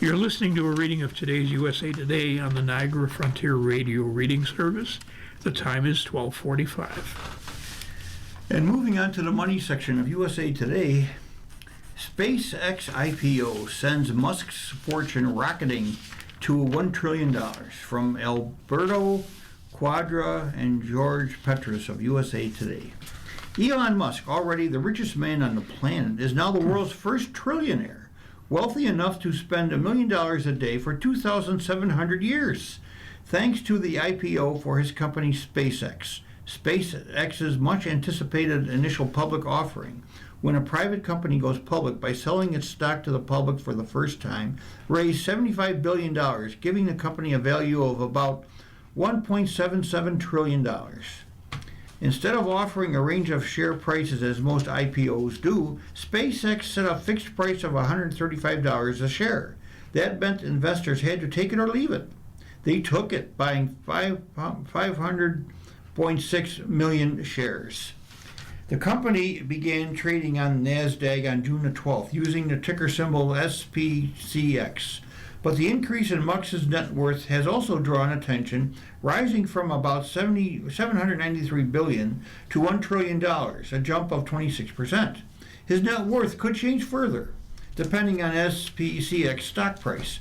You're listening to a reading of today's USA Today on the Niagara Frontier Radio Reading Service. The time is 12:45. And moving on to the money section of USA Today, SpaceX IPO sends Musk's fortune rocketing to $1 trillion from Alberto Quadra and George Petrus of USA Today. Elon Musk, already the richest man on the planet, is now the world's first trillionaire, wealthy enough to spend $1 million a day for 2,700 years, thanks to the IPO for his company SpaceX. SpaceX's much anticipated initial public offering, when a private company goes public by selling its stock to the public for the first time, raised $75 billion, giving the company a value of about $1.77 trillion. Instead of offering a range of share prices as most IPOs do, SpaceX set a fixed price of $135 a share. That meant investors had to take it or leave it. They took it, buying 500.6 million shares. The company began trading on NASDAQ on June the 12th using the ticker symbol SPCX. But the increase in Musk's net worth has also drawn attention, rising from about $793 billion to $1 trillion, a jump of 26%. His net worth could change further, depending on SPCX stock price.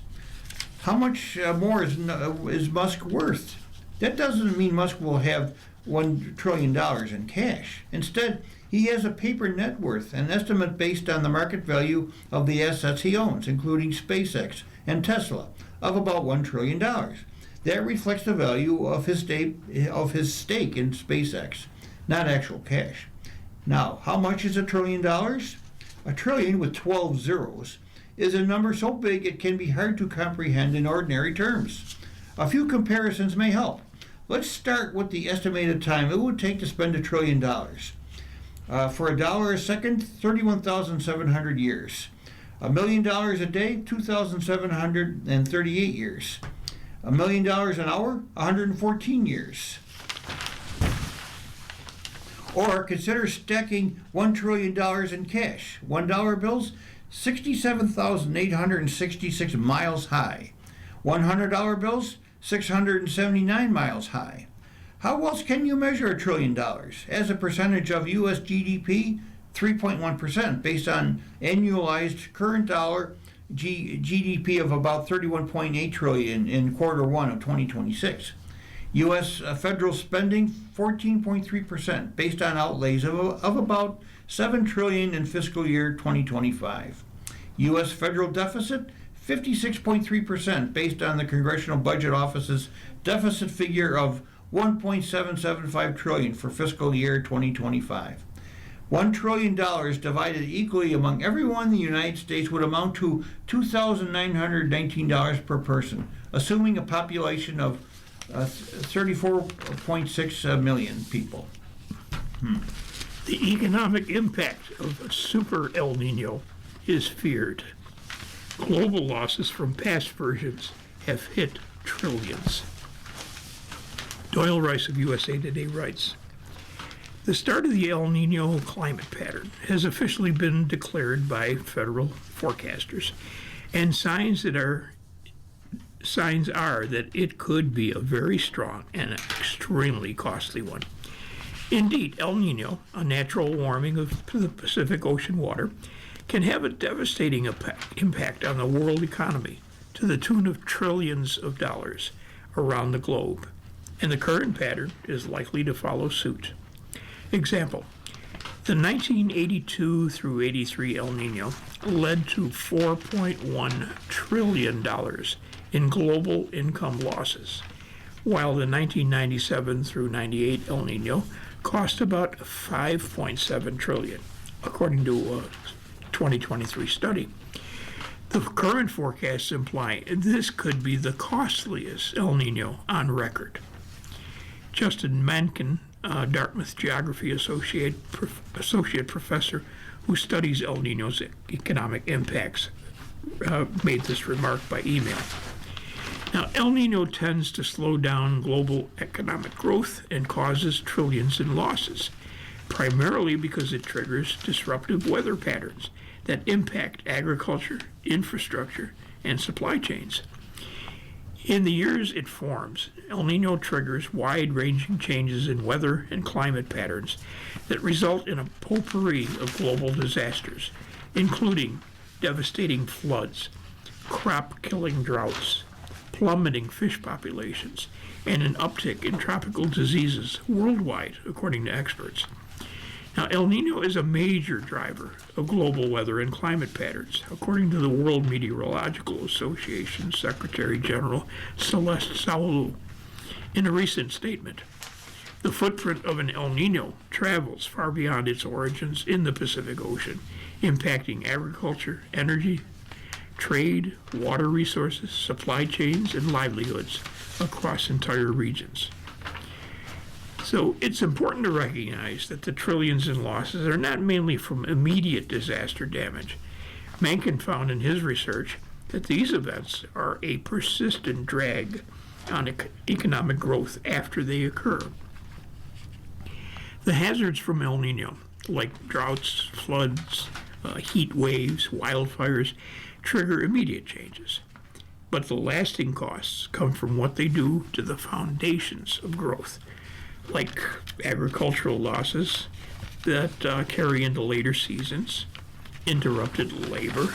How much more is Musk worth? That doesn't mean Musk will have $1 trillion in cash. Instead, he has a paper net worth, an estimate based on the market value of the assets he owns, including SpaceX and Tesla, of about $1 trillion. That reflects the value of his stake in SpaceX, not actual cash. Now, how much is $1 trillion? A trillion with 12 zeros is a number so big it can be hard to comprehend in ordinary terms. A few comparisons may help. Let's start with the estimated time it would take to spend $1 trillion. For $1 a second, 31,700 years. $1 million a day, 2,738 years. $1 million an hour, 114 years. Or consider stacking $1 trillion in cash. $1 bills, 67,866 miles high. $100 bills, 679 miles high. How else can you measure $1 trillion? As a percentage of U.S. GDP, 3.1%, based on annualized current dollar GDP of about 31.8 trillion in quarter one of 2026. U.S. Federal spending, 14.3%, based on outlays of about 7 trillion in fiscal year 2025. U.S. federal deficit, 56.3%, based on the Congressional Budget Office's deficit figure of 1.775 trillion for fiscal year 2025. $1 trillion divided equally among everyone in the United States would amount to $2,919 per person, assuming a population of 34.6 million people. The economic impact of a super El Nino is feared. Global losses from past versions have hit trillions. Doyle Rice of USA Today writes, the start of the El Nino climate pattern has officially been declared by federal forecasters, and signs are that it could be a very strong and extremely costly one. Indeed, El Nino, a natural warming of the Pacific Ocean water, can have a devastating impact on the world economy to the tune of trillions of dollars around the globe, and the current pattern is likely to follow suit. Example, The 1982 through 83 El Nino led to $4.1 trillion in global income losses, while the 1997 through 98 El Nino cost about $5.7 trillion, according to a 2023 study. The current forecasts imply this could be the costliest El Nino on record. Justin Mankin, Dartmouth Geography Associate Professor who studies El Nino's economic impacts, made this remark by email. Now, El Nino tends to slow down global economic growth and causes trillions in losses, primarily because it triggers disruptive weather patterns that impact agriculture, infrastructure, and supply chains. In the years it forms, El Nino triggers wide-ranging changes in weather and climate patterns that result in a potpourri of global disasters, including devastating floods, crop-killing droughts, plummeting fish populations, and an uptick in tropical diseases worldwide, according to experts. Now, El Nino is a major driver of global weather and climate patterns, according to the World Meteorological Association Secretary General Celeste Salou. In a recent statement, the footprint of an El Nino travels far beyond its origins in the Pacific Ocean, impacting agriculture, energy, trade, water resources, supply chains, and livelihoods across entire regions. So it's important to recognize that the trillions in losses are not mainly from immediate disaster damage. Mankin found in his research that these events are a persistent drag on economic growth after they occur. The hazards from El Nino, like droughts, floods, heat waves, wildfires, trigger immediate changes. But the lasting costs come from what they do to the foundations of growth, like agricultural losses that carry into later seasons, interrupted labor,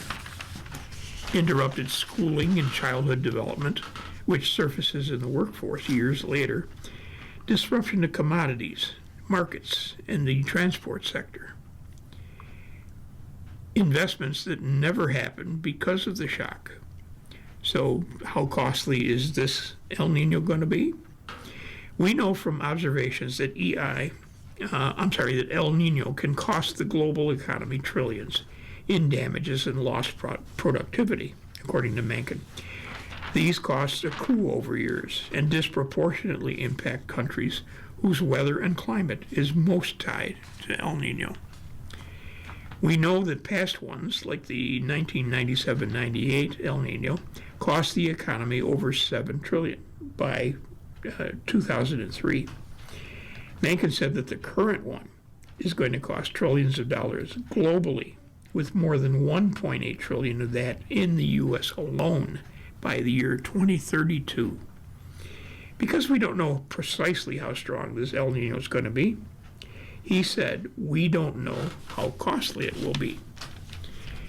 interrupted schooling and childhood development, which surfaces in the workforce years later, disruption to commodities, markets, and the transport sector. Investments that never happened because of the shock. So how costly is this El Nino going to be? We know from observations that that El Nino can cost the global economy trillions in damages and lost productivity, according to Mankin. These costs accrue over years and disproportionately impact countries whose weather and climate is most tied to El Nino. We know that past ones, like the 1997-98 El Nino, cost the economy over $7 trillion by 2003. Mankin said that the current one is going to cost trillions of dollars globally, with more than 1.8 trillion of that in the U.S. alone by the year 2032. Because we don't know precisely how strong this El Nino is going to be, he said we don't know how costly it will be.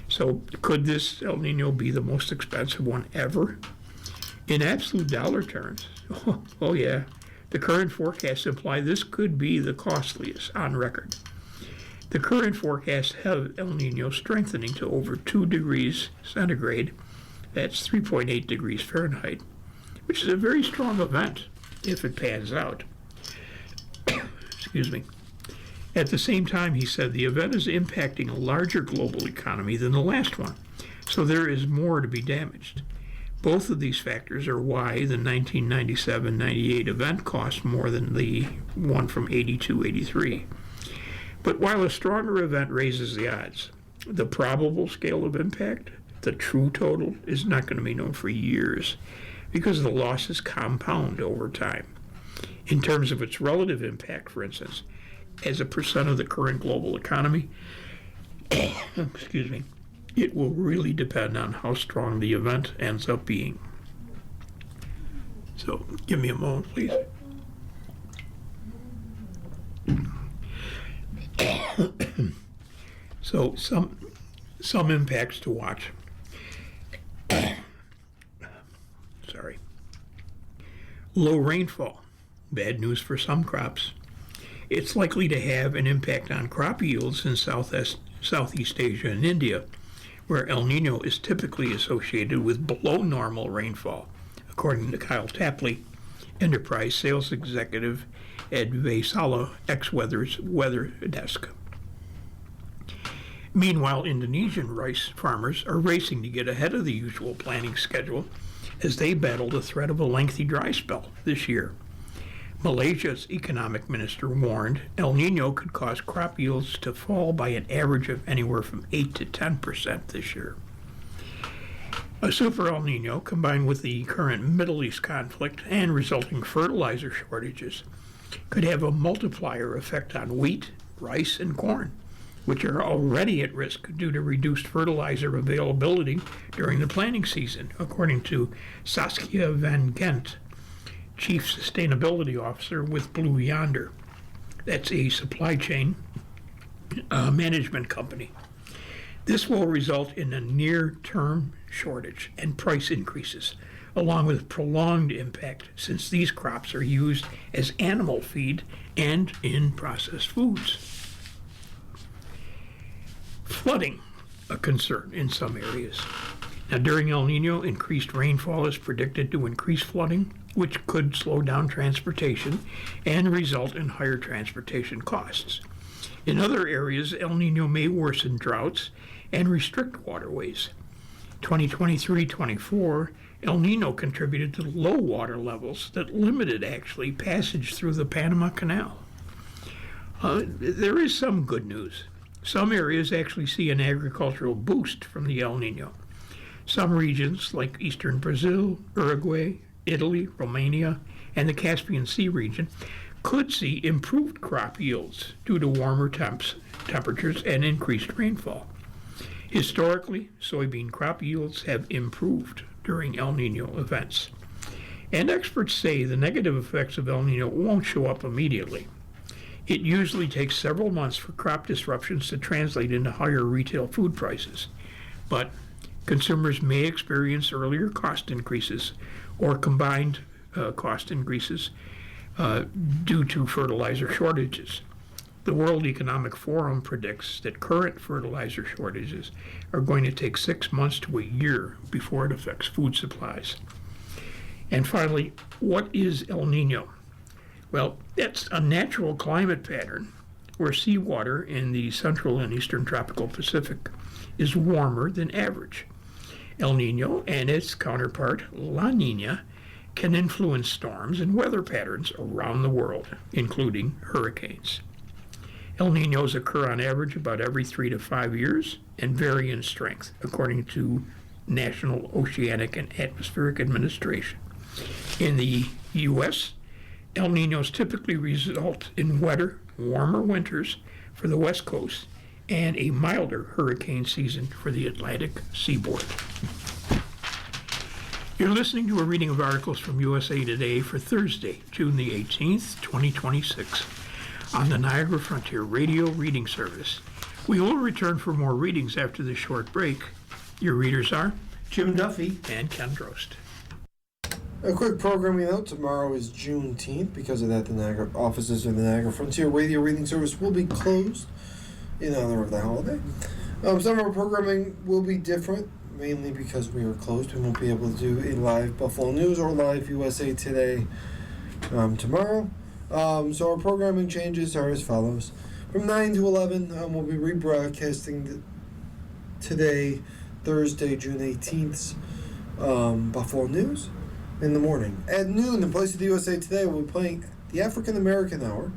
So could this El Nino be the most expensive one ever? In absolute dollar terms, oh yeah, the current forecasts imply this could be the costliest on record. The current forecasts have El Nino strengthening to over 2 degrees centigrade, that's 3.8 degrees Fahrenheit, which is a very strong event if it pans out. Excuse me. At the same time, he said the event is impacting a larger global economy than the last one, so there is more to be damaged. Both of these factors are why the 1997-98 event cost more than the one from 82-83. But while a stronger event raises the odds, the probable scale of impact, the true total, is not going to be known for years because the losses compound over time. In terms of its relative impact, for instance, as a percent of the current global economy, excuse me, it will really depend on how strong the event ends up being. So give me a moment, please. So some impacts to watch. Sorry. Low rainfall, bad news for some crops. It's likely to have an impact on crop yields in Southeast Asia and India, where El Nino is typically associated with below normal rainfall, according to Kyle Tapley, Enterprise Sales Executive at Vaisala X-Weather's Weather Desk. Meanwhile, Indonesian rice farmers are racing to get ahead of the usual planting schedule as they battle the threat of a lengthy dry spell this year. Malaysia's economic minister warned El Nino could cause crop yields to fall by an average of anywhere from 8 to 10% this year. A super El Nino, combined with the current Middle East conflict and resulting fertilizer shortages, could have a multiplier effect on wheat, rice, and corn, which are already at risk due to reduced fertilizer availability during the planting season, according to Saskia van Gent, Chief Sustainability Officer with Blue Yonder. That's a supply chain management company. This will result in a near-term shortage and price increases, along with prolonged impact since these crops are used as animal feed and in processed foods. Flooding, a concern in some areas. Now, during El Nino, increased rainfall is predicted to increase flooding, which could slow down transportation and result in higher transportation costs. In other areas, El Nino may worsen droughts and restrict waterways. 2023-24, El Nino contributed to low water levels that limited, actually, passage through the Panama Canal. There is some good news. Some areas actually see an agricultural boost from the El Nino. Some regions, like eastern Brazil, Uruguay, Italy, Romania, and the Caspian Sea region, could see improved crop yields due to warmer temperatures and increased rainfall. Historically, soybean crop yields have improved during El Nino events. And experts say the negative effects of El Nino won't show up immediately. It usually takes several months for crop disruptions to translate into higher retail food prices, but consumers may experience earlier cost increases or combined cost increases due to fertilizer shortages. The World Economic Forum predicts that current fertilizer shortages are going to take 6 months to a year before it affects food supplies. And finally, what is El Nino? Well, it's a natural climate pattern where seawater in the central and eastern tropical Pacific is warmer than average. El Nino and its counterpart, La Nina, can influence storms and weather patterns around the world, including hurricanes. El Ninos occur on average about every 3 to 5 years and vary in strength, according to National Oceanic and Atmospheric Administration. In the U.S., El Ninos typically result in wetter, warmer winters for the West Coast and a milder hurricane season for the Atlantic seaboard. You're listening to a reading of articles from USA Today for Thursday, June the 18th, 2026, on the Niagara Frontier Radio Reading Service. We will return for more readings after this short break. Your readers are Jim Duffy and Ken Drost. A quick programming note, tomorrow is Juneteenth. Because of that, the Niagara offices of the Niagara Frontier Radio Reading Service will be closed in honor of the holiday. Some of our programming will be different, mainly because we are closed. We won't be able to do a live Buffalo News or live USA Today tomorrow. So our programming changes are as follows. From 9 to 11, we'll be rebroadcasting today, Thursday, June 18th, Buffalo News in the morning. At noon, in place of the USA Today, we'll be playing the African American Hour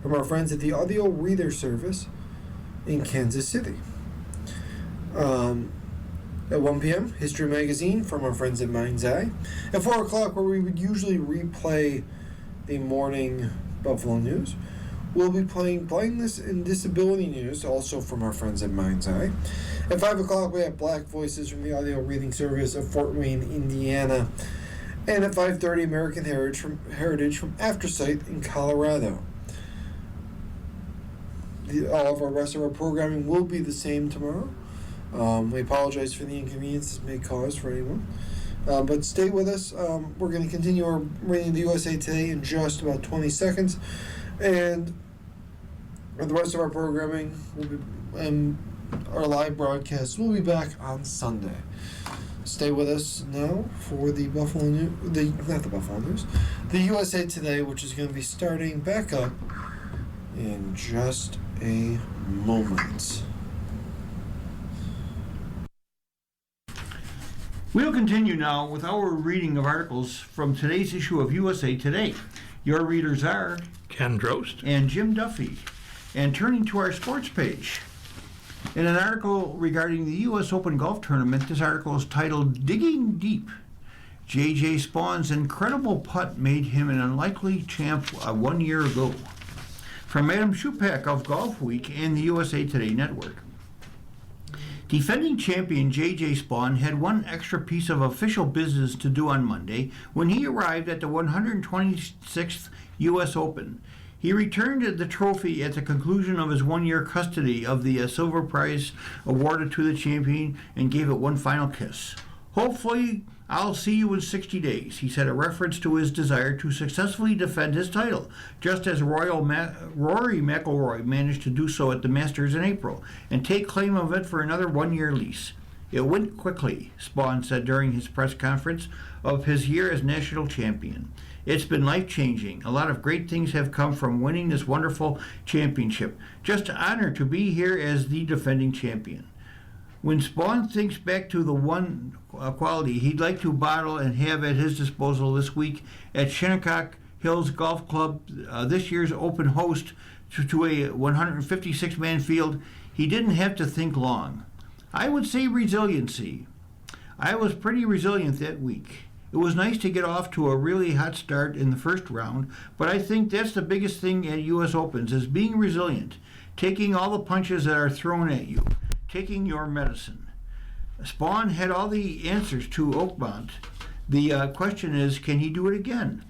from our friends at the Audio Reader Service in Kansas City. At 1 p.m., History Magazine from our friends at Mind's Eye. At 4 o'clock, where we would usually replay the morning Buffalo News, we'll be playing Blindness and Disability News, also from our friends at Mind's Eye. At 5 o'clock, we have Black Voices from the Audio Reading Service of Fort Wayne, Indiana. And at 5:30, American Heritage from Aftersight in Colorado. All of our rest of our programming will be the same tomorrow. We apologize for the inconvenience this may cause for anyone. But stay with us. We're going to continue our reading of the USA Today in just about 20 seconds. And the rest of our programming will be, and our live broadcast will be back on Sunday. Stay with us now for the Buffalo News, not the Buffalo News, the USA Today, which is going to be starting back up in just a moment. We'll continue now with our reading of articles from today's issue of USA Today. Your readers are Ken Drost. and Jim Duffy. And turning to our sports page. In an article regarding the U.S. Open Golf Tournament, this article is titled Digging Deep. J.J. Spaun's incredible putt made him an unlikely champ 1 year ago. From Adam Schupak of Golf Week and the USA Today Network. Defending champion J.J. Spaun had one extra piece of official business to do on Monday when he arrived at the 126th U.S. Open. He returned the trophy at the conclusion of his 1 year custody of the silver prize awarded to the champion and gave it one final kiss. Hopefully, I'll see you in 60 days, he said, a reference to his desire to successfully defend his title, just as Rory McIlroy managed to do so at the Masters in April and take claim of it for another 1 year lease. It went quickly, Spaun said during his press conference of his year as national champion. It's been life-changing. A lot of great things have come from winning this wonderful championship. Just an honor to be here as the defending champion. When Spaun thinks back to the one quality he'd like to bottle and have at his disposal this week at Shinnecock Hills Golf Club, this year's Open host to a 156-man field, he didn't have to think long. I would say resiliency. I was pretty resilient that week. It was nice to get off to a really hot start in the first round, but I think that's the biggest thing at U.S. Opens is being resilient, taking all the punches that are thrown at you, taking your medicine. Spaun had all the answers to Oakmont. The question is, can he do it again?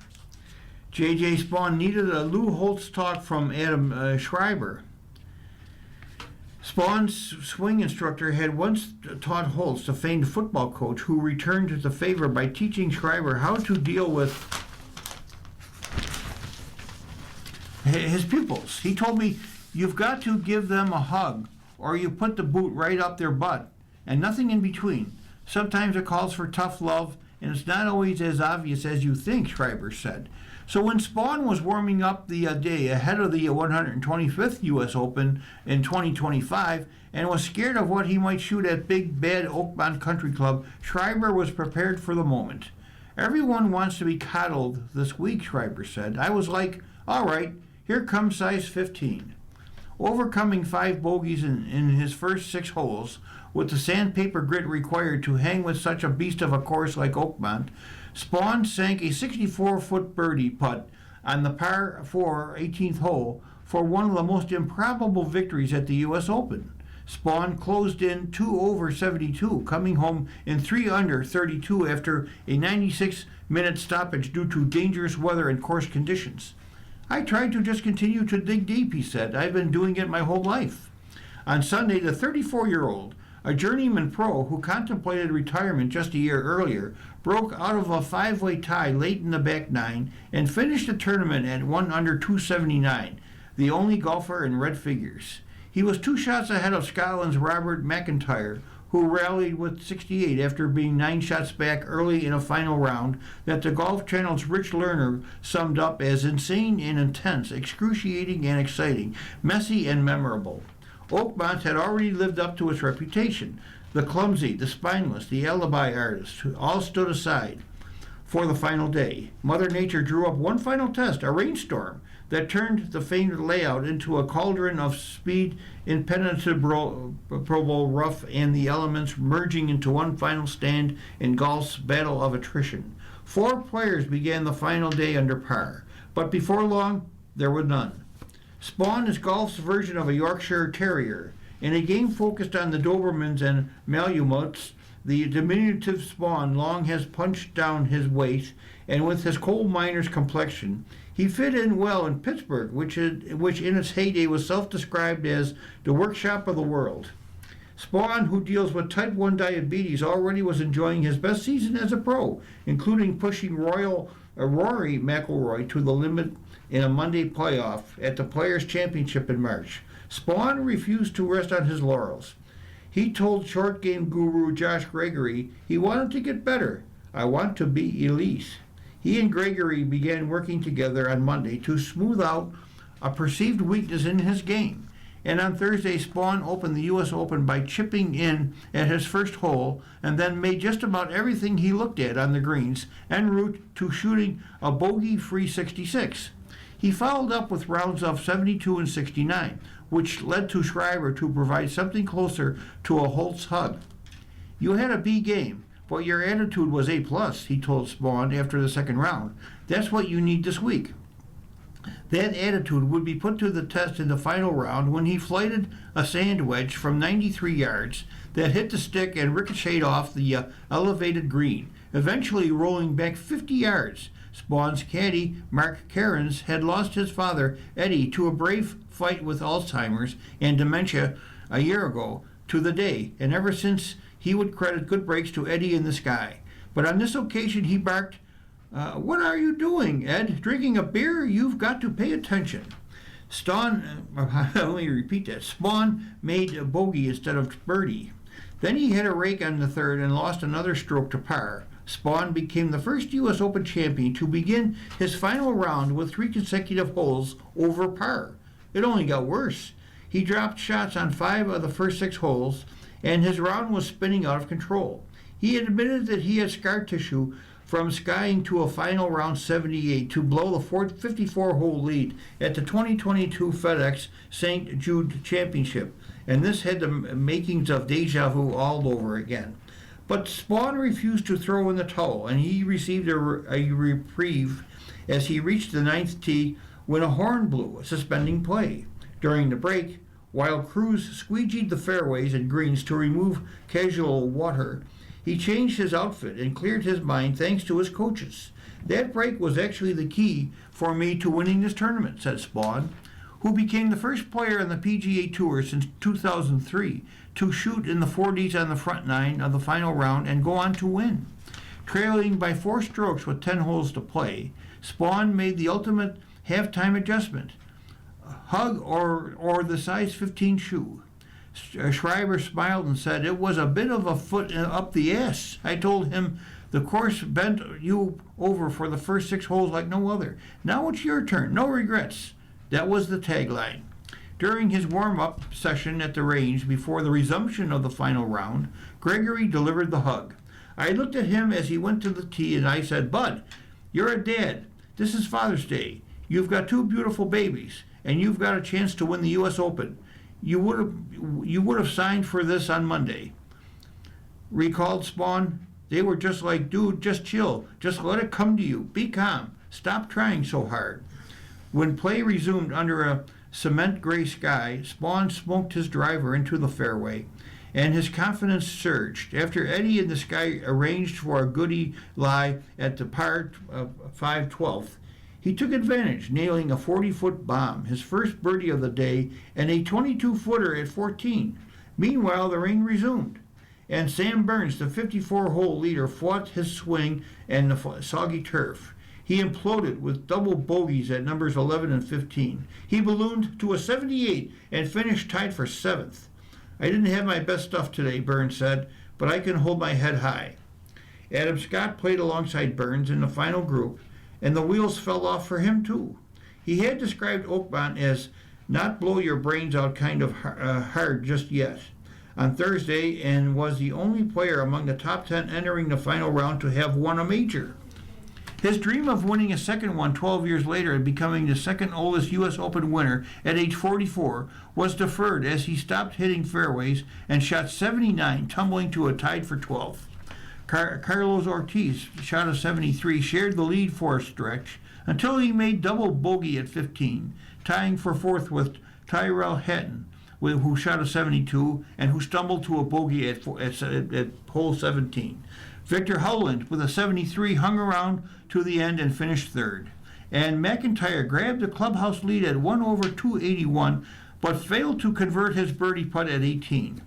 J.J. Spaun needed a Lou Holtz talk from Adam Schreiber. Spaun's swing instructor had once taught Holtz, a famed football coach, who returned the favor by teaching Schreiber how to deal with his pupils. He told me, you've got to give them a hug, or you put the boot right up their butt, and nothing in between. Sometimes it calls for tough love, and it's not always as obvious as you think, Schreiber said. So when Spaun was warming up the day ahead of the 125th U.S. Open in 2025 and was scared of what he might shoot at Big Bad Oakmont Country Club, Schreiber was prepared for the moment. Everyone wants to be coddled this week, Schreiber said. I was like, all right, here comes size 15. Overcoming 5 bogeys in his first 6 holes, with the sandpaper grit required to hang with such a beast of a course like Oakmont, Spaun sank a 64-foot birdie putt on the par 4 18th hole for one of the most improbable victories at the U.S. Open. Spaun closed in 2 over 72, coming home in 3 under 32 after a 96-minute stoppage due to dangerous weather and course conditions. I tried to just continue to dig deep, he said. I've been doing it my whole life. On Sunday, the 34-year-old, a journeyman pro who contemplated retirement just a year earlier, broke out of a 5-way tie late in the back 9 and finished the tournament at 1 under 279, the only golfer in red figures. He was 2 shots ahead of Scotland's Robert McIntyre, who rallied with 68 after being 9 shots back early in a final round that the Golf Channel's Rich Lerner summed up as insane and intense, excruciating and exciting, messy and memorable. Oakmont had already lived up to its reputation. The clumsy, the spineless, the alibi artists all stood aside for the final day. Mother Nature drew up one final test, a rainstorm, that turned the famed layout into a cauldron of speed, impenetrable rough, and the elements merging into one final stand in golf's battle of attrition. 4 players began the final day under par, but before long, there were none. Spaun is golf's version of a Yorkshire Terrier. In a game focused on the Dobermans and Malamutes, the diminutive Spaun long has punched down his weight, and with his coal miner's complexion, he fit in well in Pittsburgh, which in its heyday was self-described as the workshop of the world. Spawn, who deals with type 1 diabetes, already was enjoying his best season as a pro, including pushing Rory McIlroy to the limit in a Monday playoff at the Players' Championship in March. Spawn refused to rest on his laurels. He told short game guru Josh Gregory he wanted to get better. I want to be elite. He and Gregory began working together on Monday to smooth out a perceived weakness in his game. And on Thursday, Spawn opened the U.S. Open by chipping in at his first hole and then made just about everything he looked at on the greens en route to shooting a bogey-free 66. He followed up with rounds of 72 and 69, which led to Schreiber to provide something closer to a Holtz hug. You had a B game, but your attitude was A+, he told Spawn after the second round. That's what you need this week. That attitude would be put to the test in the final round when he flighted a sand wedge from 93 yards that hit the stick and ricocheted off the elevated green, eventually rolling back 50 yards. Spawn's caddy, Mark Cairns, had lost his father, Eddie, to a brave fight with Alzheimer's and dementia a year ago to the day, and ever since he would credit good breaks to Eddie in the sky. But on this occasion he barked, "What are you doing, Ed? Drinking a beer? You've got to pay attention." Let me repeat that. Spawn made a bogey instead of birdie. Then he hit a rake on the third and lost another stroke to par. Spawn became the first U.S. Open champion to begin his final round with 3 consecutive holes over par. It only got worse. He dropped shots on 5 of the first 6 holes, and his round was spinning out of control. He admitted that he had scar tissue from skying to a final round 78 to blow the 54-hole lead at the 2022 FedEx St. Jude Championship, and this had the makings of deja vu all over again. But Spawn refused to throw in the towel, and he received a reprieve as he reached the 9th tee when a horn blew, suspending play. During the break, while crews squeegeed the fairways and greens to remove casual water, he changed his outfit and cleared his mind thanks to his coaches. That break was actually the key for me to winning this tournament, said Spawn, who became the first player on the PGA Tour since 2003 to shoot in the 40s on the front 9 of the final round and go on to win. Trailing by 4 strokes with 10 holes to play, Spawn made the ultimate halftime adjustment, hug or the size 15 shoe. Schreiber smiled and said, "It was a bit of a foot up the ass. I told him the course bent you over for the first 6 holes like no other. Now it's your turn. No regrets." That was the tagline. During his warm-up session at the range before the resumption of the final round, Gregory delivered the hug. I looked at him as he went to the tee and I said, "Bud, you're a dad. This is Father's Day. You've got 2 beautiful babies, and you've got a chance to win the U.S. Open. You would have signed for this on Monday." Recalled Spawn, "They were just like, dude, just chill. Just let it come to you. Be calm. Stop trying so hard." When play resumed under a cement gray sky, Spawn smoked his driver into the fairway, and his confidence surged. After Eddie in the sky arranged for a goodie lie at the par 5 12th, he took advantage, nailing a 40-foot bomb, his first birdie of the day, and a 22-footer at 14. Meanwhile, the rain resumed, and Sam Burns, the 54-hole leader, fought his swing and the soggy turf. He imploded with double bogeys at numbers 11 and 15. He ballooned to a 78 and finished tied for 7th. "I didn't have my best stuff today," Burns said, "but I can hold my head high." Adam Scott played alongside Burns in the final group, and the wheels fell off for him too. He had described Oakmont as not blow your brains out kind of hard just yet on Thursday, and was the only player among the top 10 entering the final round to have won a major. His dream of winning a second one 12 years later and becoming the second oldest U.S. Open winner at age 44 was deferred as he stopped hitting fairways and shot 79, tumbling to a tied for 12th. Carlos Ortiz shot a 73, shared the lead for a stretch until he made double bogey at 15, tying for 4th with Tyrell Hatton, who shot a 72 and who stumbled to a bogey at hole 17. Victor Howland with a 73 hung around to the end and finished 3rd. And McIntyre grabbed the clubhouse lead at 1 over 281, but failed to convert his birdie putt at 18.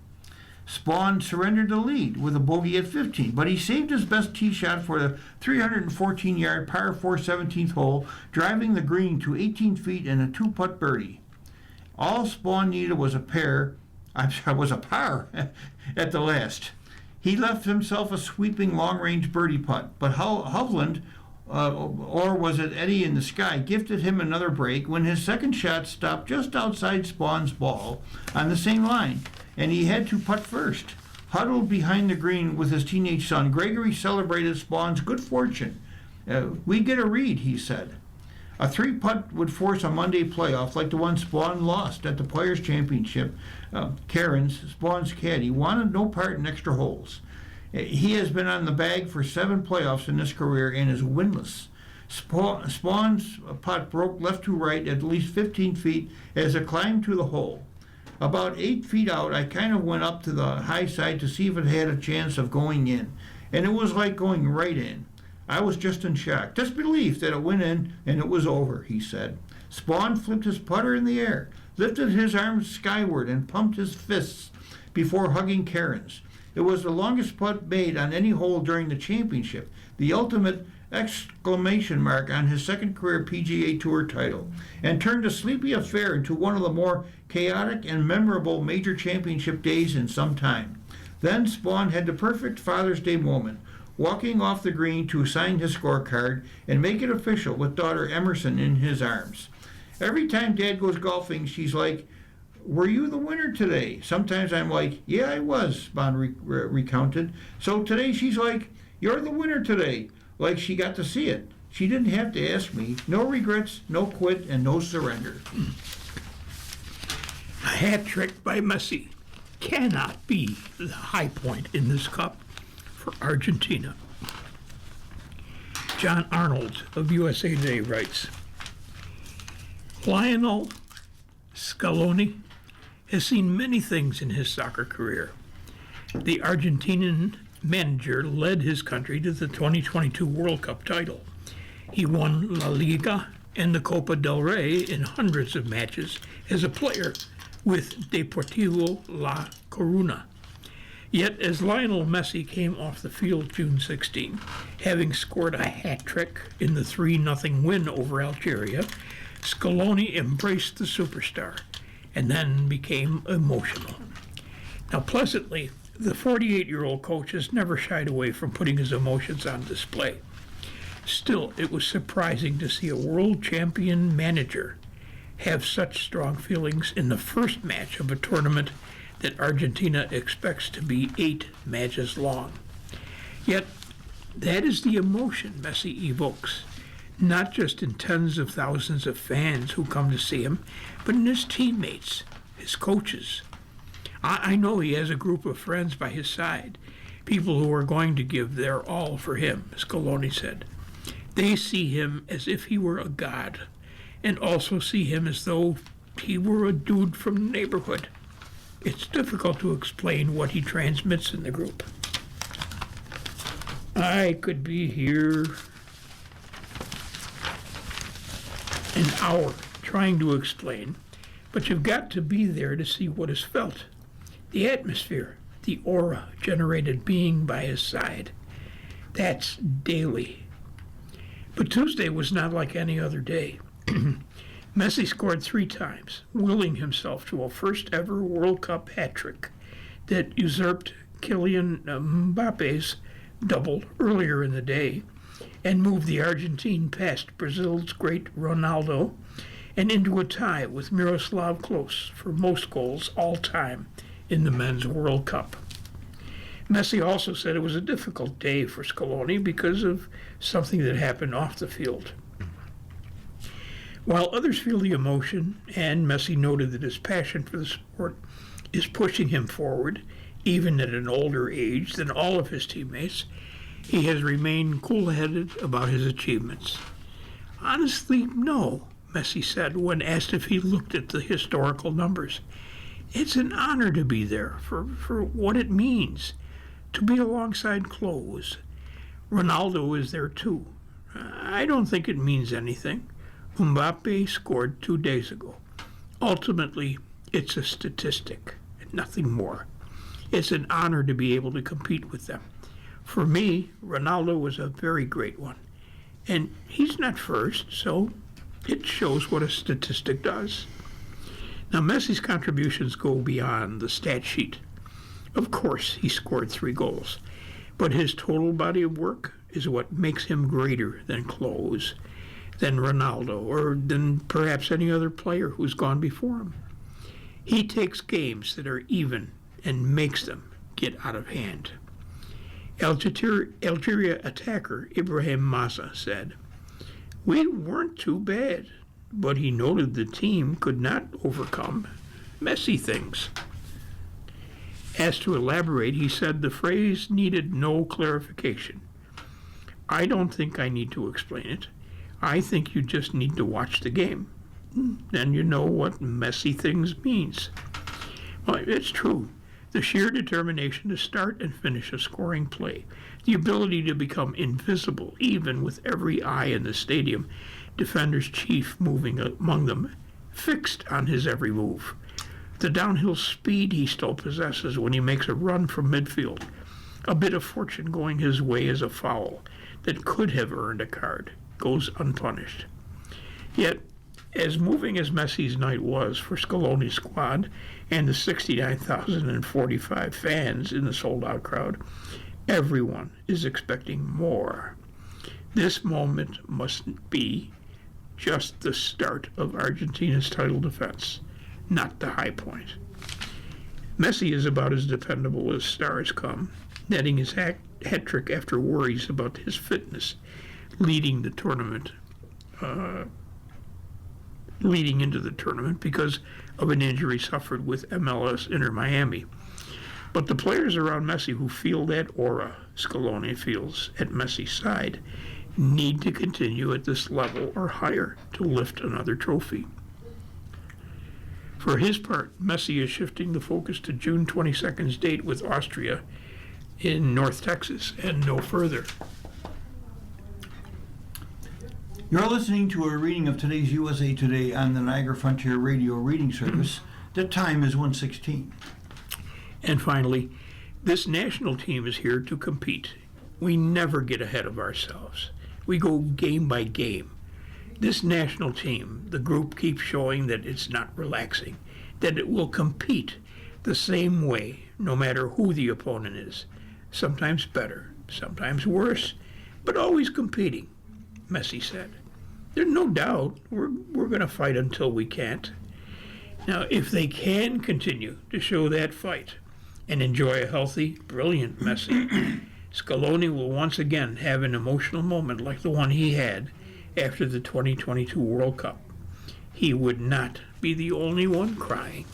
Spawn surrendered the lead with a bogey at 15, but he saved his best tee shot for the 314-yard par 4 17th hole, driving the green to 18 feet and a two-putt birdie. All Spawn needed was a par at the last. He left himself a sweeping long-range birdie putt, but Hovland, or was it Eddie in the Sky, gifted him another break when his second shot stopped just outside Spawn's ball on the same line, and he had to putt first. Huddled behind the green with his teenage son, Gregory celebrated Spawn's good fortune. We get a read, he said. A three-putt would force a Monday playoff like the one Spawn lost at the Players' Championship. Cairns, Spawn's caddy, wanted no part in extra holes. He has been on the bag for 7 playoffs in his career and is winless. Spawn's putt broke left to right at least 15 feet as it climbed to the hole. About 8 feet out, I kind of went up to the high side to see if it had a chance of going in, and it was like going right in. I was just in shock, disbelief that it went in and it was over, he said. Spawn flipped his putter in the air, lifted his arms skyward, and pumped his fists before hugging Cairns. It was the longest putt made on any hole during the championship, the ultimate exclamation mark on his second career PGA Tour title, and turned a sleepy affair into one of the more chaotic and memorable major championship days in some time. Then Spawn had the perfect Father's Day moment, walking off the green to sign his scorecard and make it official with daughter Emerson in his arms. Every time Dad goes golfing, she's like, "Were you the winner today?" Sometimes I'm like, "Yeah, I was," Spawn recounted. So today she's like, "You're the winner today," like she got to see it. She didn't have to ask me. No regrets, no quit, and no surrender. A hat trick by Messi cannot be the high point in this cup for Argentina. John Arnold of USA Today writes, Lionel Scaloni has seen many things in his soccer career. The Argentinian manager led his country to the 2022 World Cup title. He won La Liga and the Copa del Rey in hundreds of matches as a player with Deportivo La Coruna. Yet, as Lionel Messi came off the field June 16, having scored a hat trick in the 3-0 win over Algeria, Scaloni embraced the superstar and then became emotional. Now, pleasantly, the 48-year-old coach has never shied away from putting his emotions on display. Still, it was surprising to see a world champion manager have such strong feelings in the first match of a tournament that Argentina expects to be 8 matches long. Yet, that is the emotion Messi evokes, not just in tens of thousands of fans who come to see him, but in his teammates, his coaches. I know he has a group of friends by his side, people who are going to give their all for him, Scaloni said. They see him as if he were a god, and also see him as though he were a dude from the neighborhood. It's difficult to explain what he transmits in the group. I could be here an hour trying to explain, but you've got to be there to see what is felt. The atmosphere, the aura generated being by his side. That's daily. But Tuesday was not like any other day. Messi scored 3 times, willing himself to a first-ever World Cup hat trick that usurped Kylian Mbappe's double earlier in the day and moved the Argentine past Brazil's great Ronaldo and into a tie with Miroslav Klose for most goals all time in the Men's World Cup. Messi also said it was a difficult day for Scaloni because of something that happened off the field. While others feel the emotion, and Messi noted that his passion for the sport is pushing him forward, even at an older age than all of his teammates, he has remained cool-headed about his achievements. Honestly, no, Messi said when asked if he looked at the historical numbers. It's an honor to be there for what it means, to be alongside Klose. Ronaldo is there too. I don't think it means anything. Mbappe scored 2 days ago. Ultimately, it's a statistic, nothing more. It's an honor to be able to compete with them. For me, Ronaldo was a very great one. And he's not first, so it shows what a statistic does. Now, Messi's contributions go beyond the stat sheet. Of course, he scored 3 goals, but his total body of work is what makes him greater than Klose, than Ronaldo, or than perhaps any other player who's gone before him. He takes games that are even and makes them get out of hand. Algeria attacker Ibrahim Massa said, "We weren't too bad," but he noted the team could not overcome messy things. As to elaborate, he said the phrase needed no clarification. "I don't think I need to explain it. I think you just need to watch the game. Then you know what messy things means." Well, it's true. The sheer determination to start and finish a scoring play, the ability to become invisible even with every eye in the stadium, defenders chief moving among them, fixed on his every move. The downhill speed he still possesses when he makes a run from midfield. A bit of fortune going his way as a foul that could have earned a card goes unpunished. Yet, as moving as Messi's night was for Scaloni's squad and the 69,045 fans in the sold-out crowd, everyone is expecting more. This moment must be just the start of Argentina's title defense, not the high point. Messi is about as dependable as stars come, netting his hat trick after worries about his fitness leading into the tournament because of an injury suffered with MLS Inter Miami. But the players around Messi who feel that aura Scaloni feels at Messi's side need to continue at this level or higher to lift another trophy. For his part, Messi is shifting the focus to June 22nd's date with Austria in North Texas and no further. You're listening to a reading of today's USA Today on the Niagara Frontier Radio reading service. The time is 1:16. And finally, this national team is here to compete. We never get ahead of ourselves. We go game by game. This national team, the group keeps showing that it's not relaxing, that it will compete the same way no matter who the opponent is. Sometimes better, sometimes worse, but always competing, Messi said. There's no doubt we're going to fight until we can't. Now, if they can continue to show that fight and enjoy a healthy, brilliant Messi, Scaloni will once again have an emotional moment like the one he had after the 2022 World Cup. He would not be the only one crying.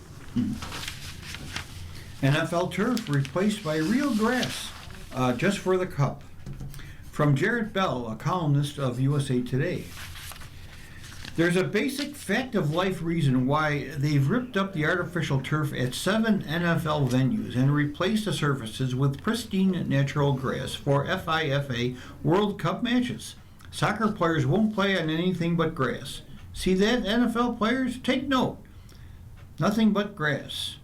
NFL turf replaced by real grass, just for the cup. From Jarrett Bell, a columnist of USA Today. There's a basic fact-of-life reason why they've ripped up the artificial turf at 7 NFL venues and replaced the surfaces with pristine natural grass for FIFA World Cup matches. Soccer players won't play on anything but grass. See that, NFL players? Take note. Nothing but grass.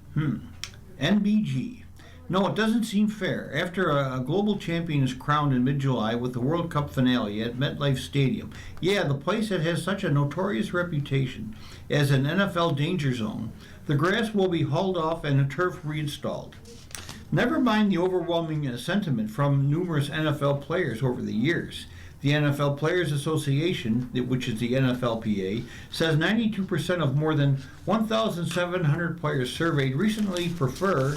NBG. No, it doesn't seem fair. After a global champion is crowned in mid-July with the World Cup finale at MetLife Stadium, the place that has such a notorious reputation as an NFL danger zone, the grass will be hauled off and the turf reinstalled. Never mind the overwhelming sentiment from numerous NFL players over the years. The NFL Players Association, which is the NFLPA, says 92% of more than 1,700 players surveyed recently prefer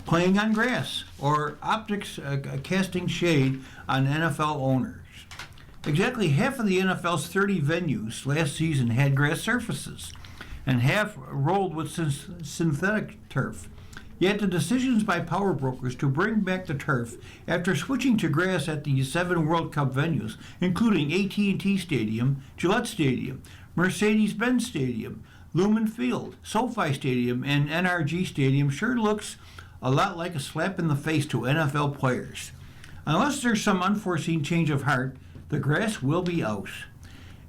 playing on grass, or optics casting shade on NFL owners. Exactly half of the NFL's 30 venues last season had grass surfaces, and half rolled with synthetic turf. Yet the decisions by power brokers to bring back the turf after switching to grass at the 7 World Cup venues, including AT&T Stadium, Gillette Stadium, Mercedes-Benz Stadium, Lumen Field, SoFi Stadium, and NRG Stadium, sure looks a lot like a slap in the face to NFL players. Unless there's some unforeseen change of heart, the grass will be out.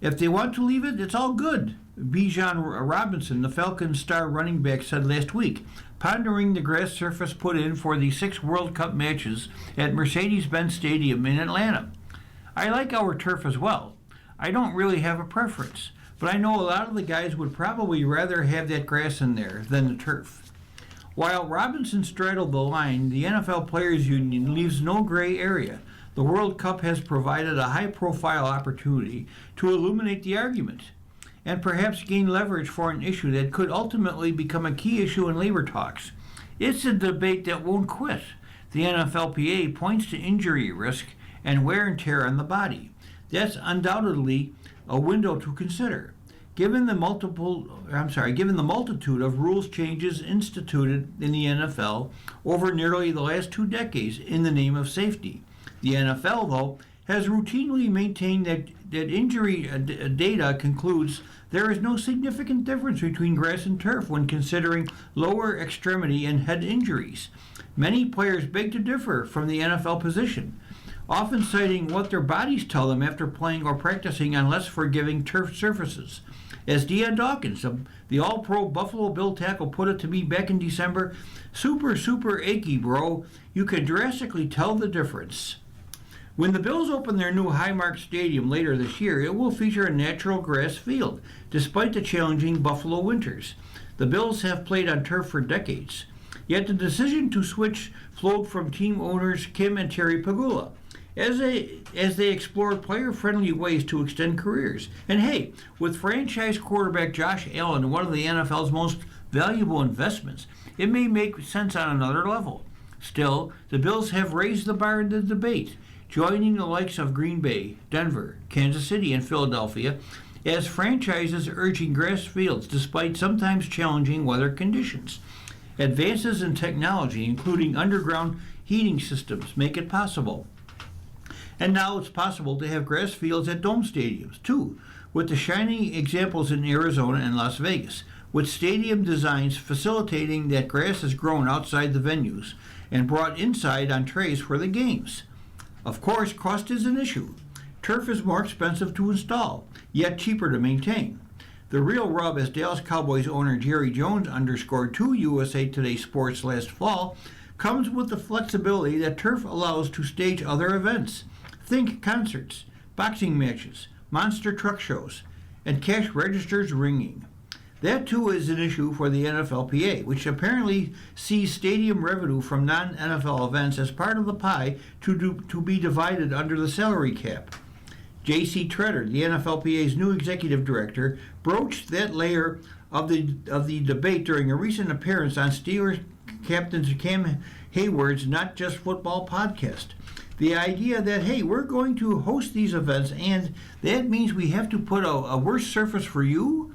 If they want to leave it, it's all good, Bijan Robinson, the Falcons' star running back, said last week, pondering the grass surface put in for the 6 World Cup matches at Mercedes-Benz Stadium in Atlanta. I like our turf as well. I don't really have a preference, but I know a lot of the guys would probably rather have that grass in there than the turf. While Robinson straddled the line, the NFL Players Union leaves no gray area. The World Cup has provided a high-profile opportunity to illuminate the argument and perhaps gain leverage for an issue that could ultimately become a key issue in labor talks. It's a debate that won't quit. The NFLPA points to injury risk and wear and tear on the body. That's undoubtedly a window to consider. Given the multitude of rules changes instituted in the NFL over nearly the last 2 decades in the name of safety. The NFL, though, has routinely maintained that injury data concludes there is no significant difference between grass and turf when considering lower extremity and head injuries. Many players beg to differ from the NFL position, often citing what their bodies tell them after playing or practicing on less forgiving turf surfaces. As Deion Dawkins, the all-pro Buffalo Bill tackle, put it to me back in December, super achy, bro. You can drastically tell the difference. When the Bills open their new Highmark Stadium later this year, it will feature a natural grass field, despite the challenging Buffalo winters. The Bills have played on turf for decades, yet the decision to switch flowed from team owners Kim and Terry Pegula, as they explored player-friendly ways to extend careers. And hey, with franchise quarterback Josh Allen, one of the NFL's most valuable investments, it may make sense on another level. Still, the Bills have raised the bar in the debate, joining the likes of Green Bay, Denver, Kansas City, and Philadelphia as franchises urging grass fields despite sometimes challenging weather conditions. Advances in technology, including underground heating systems, make it possible. And now it's possible to have grass fields at dome stadiums, too, with the shining examples in Arizona and Las Vegas, with stadium designs facilitating that grass is grown outside the venues and brought inside on trays for the games. Of course, cost is an issue. Turf is more expensive to install, yet cheaper to maintain. The real rub, as Dallas Cowboys owner Jerry Jones underscored to USA Today Sports last fall, comes with the flexibility that turf allows to stage other events. Think concerts, boxing matches, monster truck shows, and cash registers ringing. That too is an issue for the NFLPA, which apparently sees stadium revenue from non-NFL events as part of the pie to be divided under the salary cap. J.C. Tretter, the NFLPA's new executive director, broached that layer of the debate during a recent appearance on Steelers captain Cam Hayward's Not Just Football podcast. The idea that, hey, we're going to host these events and that means we have to put a worse surface for you.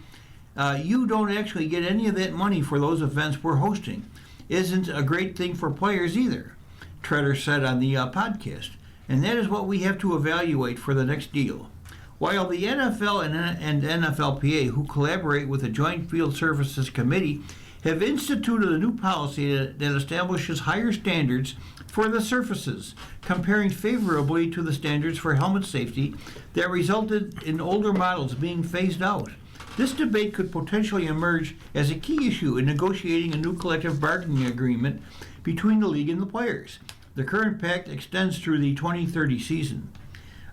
You don't actually get any of that money for those events we're hosting. Isn't a great thing for players either, Tretter said on the podcast. And that is what we have to evaluate for the next deal. While the NFL and NFLPA, who collaborate with the Joint Field Services Committee, have instituted a new policy that establishes higher standards for the surfaces, comparing favorably to the standards for helmet safety that resulted in older models being phased out. This debate could potentially emerge as a key issue in negotiating a new collective bargaining agreement between the league and the players. The current pact extends through the 2030 season.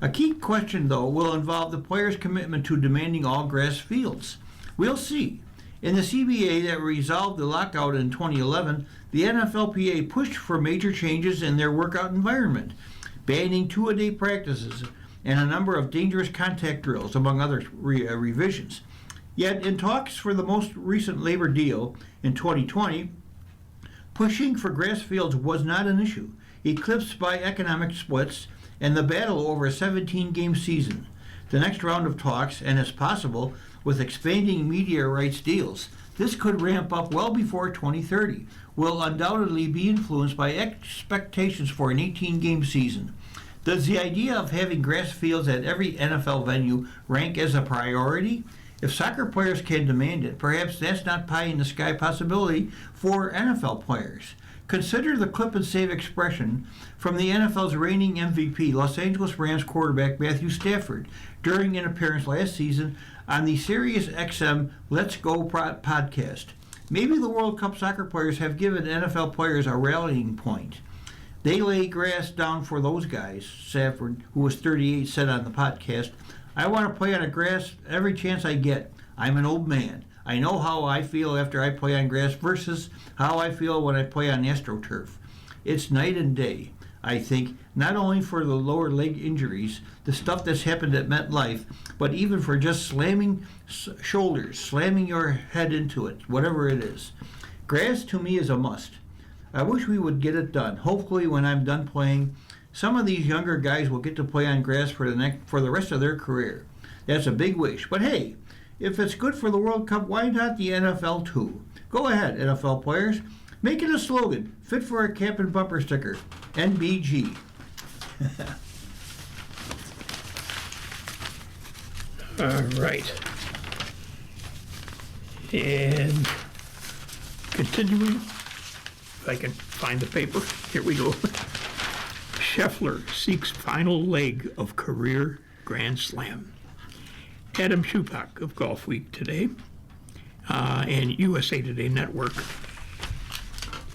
A key question, though, will involve the players' commitment to demanding all grass fields. We'll see. In the CBA that resolved the lockout in 2011, the NFLPA pushed for major changes in their workout environment, banning two-a-day practices and a number of dangerous contact drills, among other revisions. Yet, in talks for the most recent labor deal in 2020, pushing for grass fields was not an issue, eclipsed by economic splits and the battle over a 17-game season. The next round of talks, and as possible, with expanding media rights deals, this could ramp up well before 2030, will undoubtedly be influenced by expectations for an 18-game season. Does the idea of having grass fields at every NFL venue rank as a priority? If soccer players can demand it, perhaps that's not pie-in-the-sky possibility for NFL players. Consider the clip and save expression from the NFL's reigning MVP, Los Angeles Rams quarterback Matthew Stafford, during an appearance last season on the SiriusXM Let's Go podcast. Maybe the World Cup soccer players have given NFL players a rallying point. They lay grass down for those guys, Stafford, who was 38, said on the podcast. I want to play on a grass every chance I get. I'm an old man. I know how I feel after I play on grass versus how I feel when I play on AstroTurf. It's night and day, I think, not only for the lower leg injuries, the stuff that's happened at MetLife, but even for just slamming shoulders, slamming your head into it, whatever it is. Grass to me is a must. I wish we would get it done. Hopefully when I'm done playing, some of these younger guys will get to play on grass for the rest of their career. That's a big wish. But hey, if it's good for the World Cup, why not the NFL too? Go ahead, NFL players. Make it a slogan, fit for a cap and bumper sticker. NBG. All right. And continuing, if I can find the paper, here we go. Scheffler seeks final leg of career Grand Slam. Adam Schupak of Golf Week today and USA Today Network.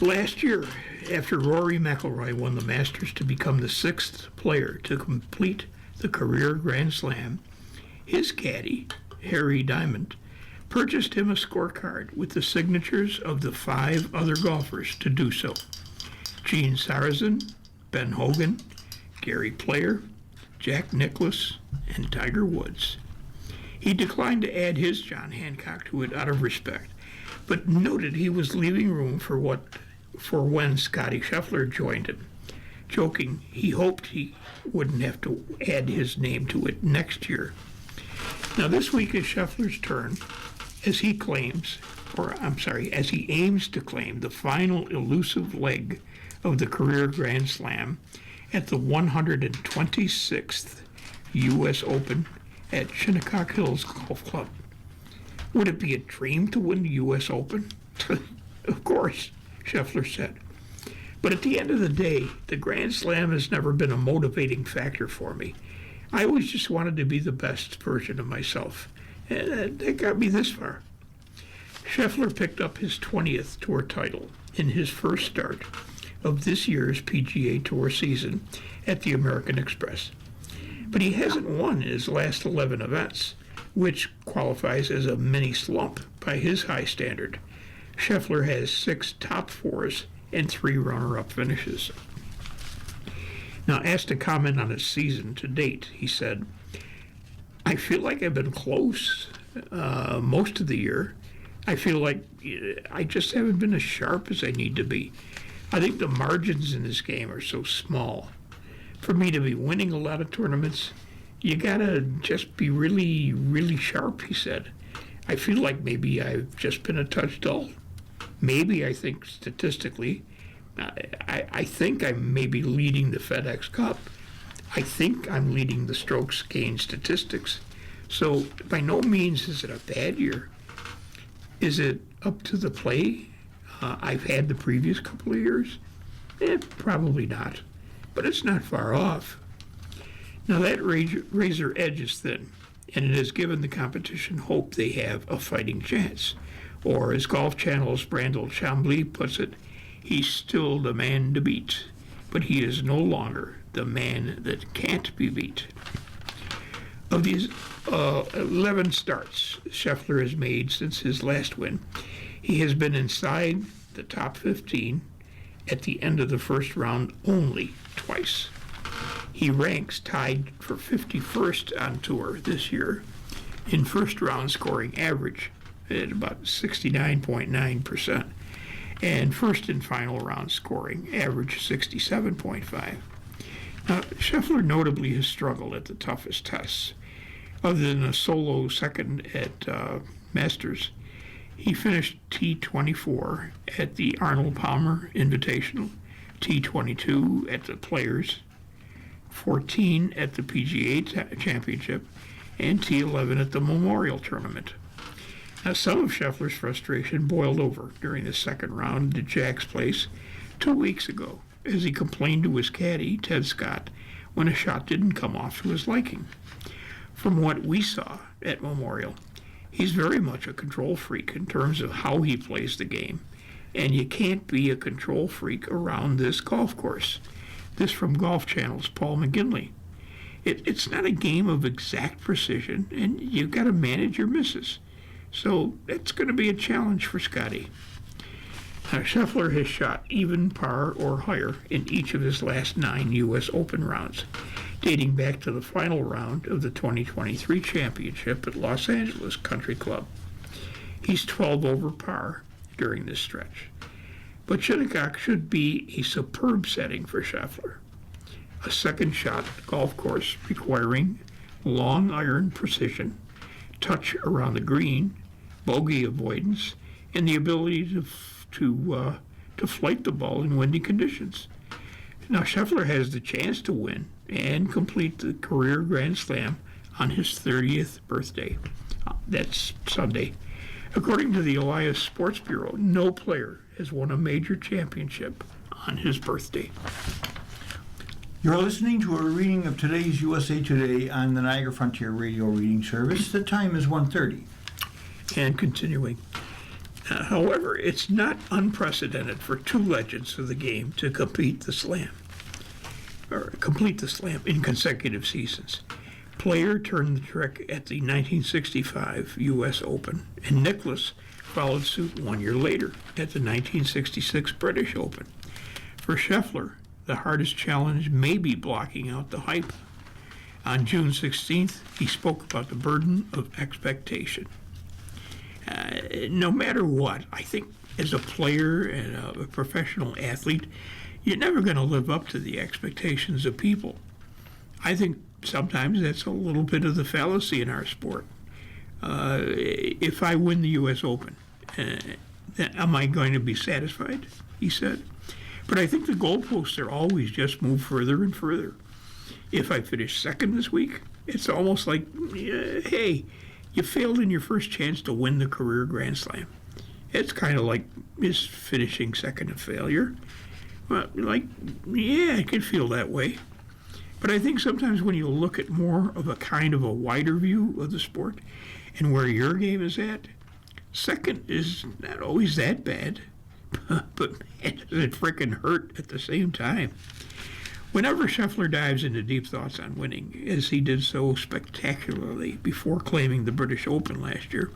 Last year, after Rory McIlroy won the Masters to become the sixth player to complete the career Grand Slam, his caddy, Harry Diamond, purchased him a scorecard with the signatures of the 5 other golfers to do so. Gene Sarazen, Ben Hogan, Gary Player, Jack Nicklaus, and Tiger Woods. He declined to add his John Hancock to it out of respect, but noted he was leaving room for when Scottie Scheffler joined him, joking he hoped he wouldn't have to add his name to it next year. Now this week is Scheffler's turn as he aims to claim the final elusive leg of the career Grand Slam at the 126th U.S. Open at Shinnecock Hills Golf Club. Would it be a dream to win the U.S. Open? Of course, Scheffler said. But at the end of the day, the Grand Slam has never been a motivating factor for me. I always just wanted to be the best version of myself, and that got me this far. Scheffler picked up his 20th tour title in his first start of this year's PGA Tour season at the American Express. But he hasn't won in his last 11 events, which qualifies as a mini slump by his high standard. Scheffler has 6 top 4s and 3 runner-up finishes. Now, asked to comment on his season to date, he said, I feel like I've been close most of the year. I feel like I just haven't been as sharp as I need to be. I think the margins in this game are so small. For me to be winning a lot of tournaments, you gotta just be really, really sharp, he said. I feel like maybe I've just been a touch dull. Maybe I think statistically, I think I'm maybe leading the FedEx Cup. I think I'm leading the strokes gained statistics. So by no means is it a bad year. Is it up to the play I've had the previous couple of years? Probably not. But it's not far off. Now that razor edge is thin, and it has given the competition hope they have a fighting chance. Or as Golf Channel's Brandel Chambly puts it, he's still the man to beat, but he is no longer the man that can't be beat. Of these 11 starts Scheffler has made since his last win, he has been inside the top 15 at the end of the first round only twice. He ranks tied for 51st on tour this year in first round scoring average at about 69.9%, and first and final round scoring average 67.5. Now, Scheffler notably has struggled at the toughest tests. Other than a solo second at Masters, he finished T24 at the Arnold Palmer Invitational, T22 at the Players, 14 at the PGA Championship, and T11 at the Memorial Tournament. Now, some of Scheffler's frustration boiled over during the second round at Jack's Place, 2 weeks ago as he complained to his caddy, Ted Scott, when a shot didn't come off to his liking. From what we saw at Memorial, he's very much a control freak in terms of how he plays the game, and you can't be a control freak around this golf course. This from Golf Channel's Paul McGinley. It's not a game of exact precision, and you've got to manage your misses. So it's going to be a challenge for Scotty. Scheffler has shot even par or higher in each of his last 9 U.S. Open rounds, dating back to the final round of the 2023 championship at Los Angeles Country Club. He's 12 over par during this stretch. But Shinnecock should be a superb setting for Scheffler. A second shot golf course requiring long iron precision, touch around the green, bogey avoidance, and the ability to flight the ball in windy conditions. Now Scheffler has the chance to win and complete the career Grand Slam on his 30th birthday. That's Sunday. According to the Elias Sports Bureau, no player has won a major championship on his birthday. You're listening to a reading of today's USA Today on the Niagara Frontier Radio Reading Service. The time is 1:30. And continuing. However, it's not unprecedented for 2 legends of the game to complete the slam in consecutive seasons. Player turned the trick at the 1965 U.S. Open, and Nicklaus followed suit 1 year later at the 1966 British Open. For Scheffler, the hardest challenge may be blocking out the hype. On June 16th, he spoke about the burden of expectation. No matter what, I think as a player and a professional athlete, you're never going to live up to the expectations of people. I think sometimes that's a little bit of the fallacy in our sport. If I win the U.S. Open, am I going to be satisfied? He said. But I think the goalposts are always just move further and further. If I finish second this week, it's almost like, hey, you failed in your first chance to win the career Grand Slam. It's kind of like, is finishing second a failure? Well, I could feel that way. But I think sometimes when you look at more of a kind of a wider view of the sport and where your game is at, second is not always that bad. But man, does it frickin' hurt at the same time. Whenever Scheffler dives into deep thoughts on winning, as he did so spectacularly before claiming the British Open last year,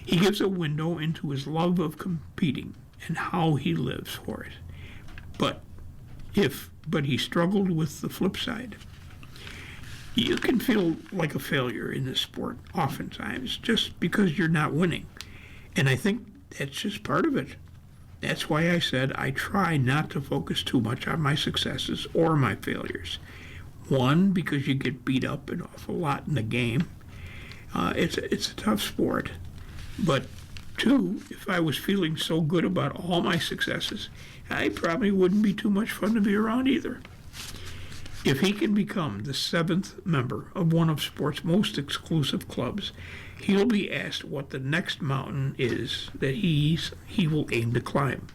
he gives a window into his love of competing and how he lives for it. But he struggled with the flip side. You can feel like a failure in this sport oftentimes just because you're not winning. And I think that's just part of it. That's why I said I try not to focus too much on my successes or my failures. 1, because you get beat up an awful lot in the game. It's a tough sport. But 2, if I was feeling so good about all my successes, I probably wouldn't be too much fun to be around either. If he can become the 7th member of one of sport's most exclusive clubs, he'll be asked what the next mountain is that he will aim to climb.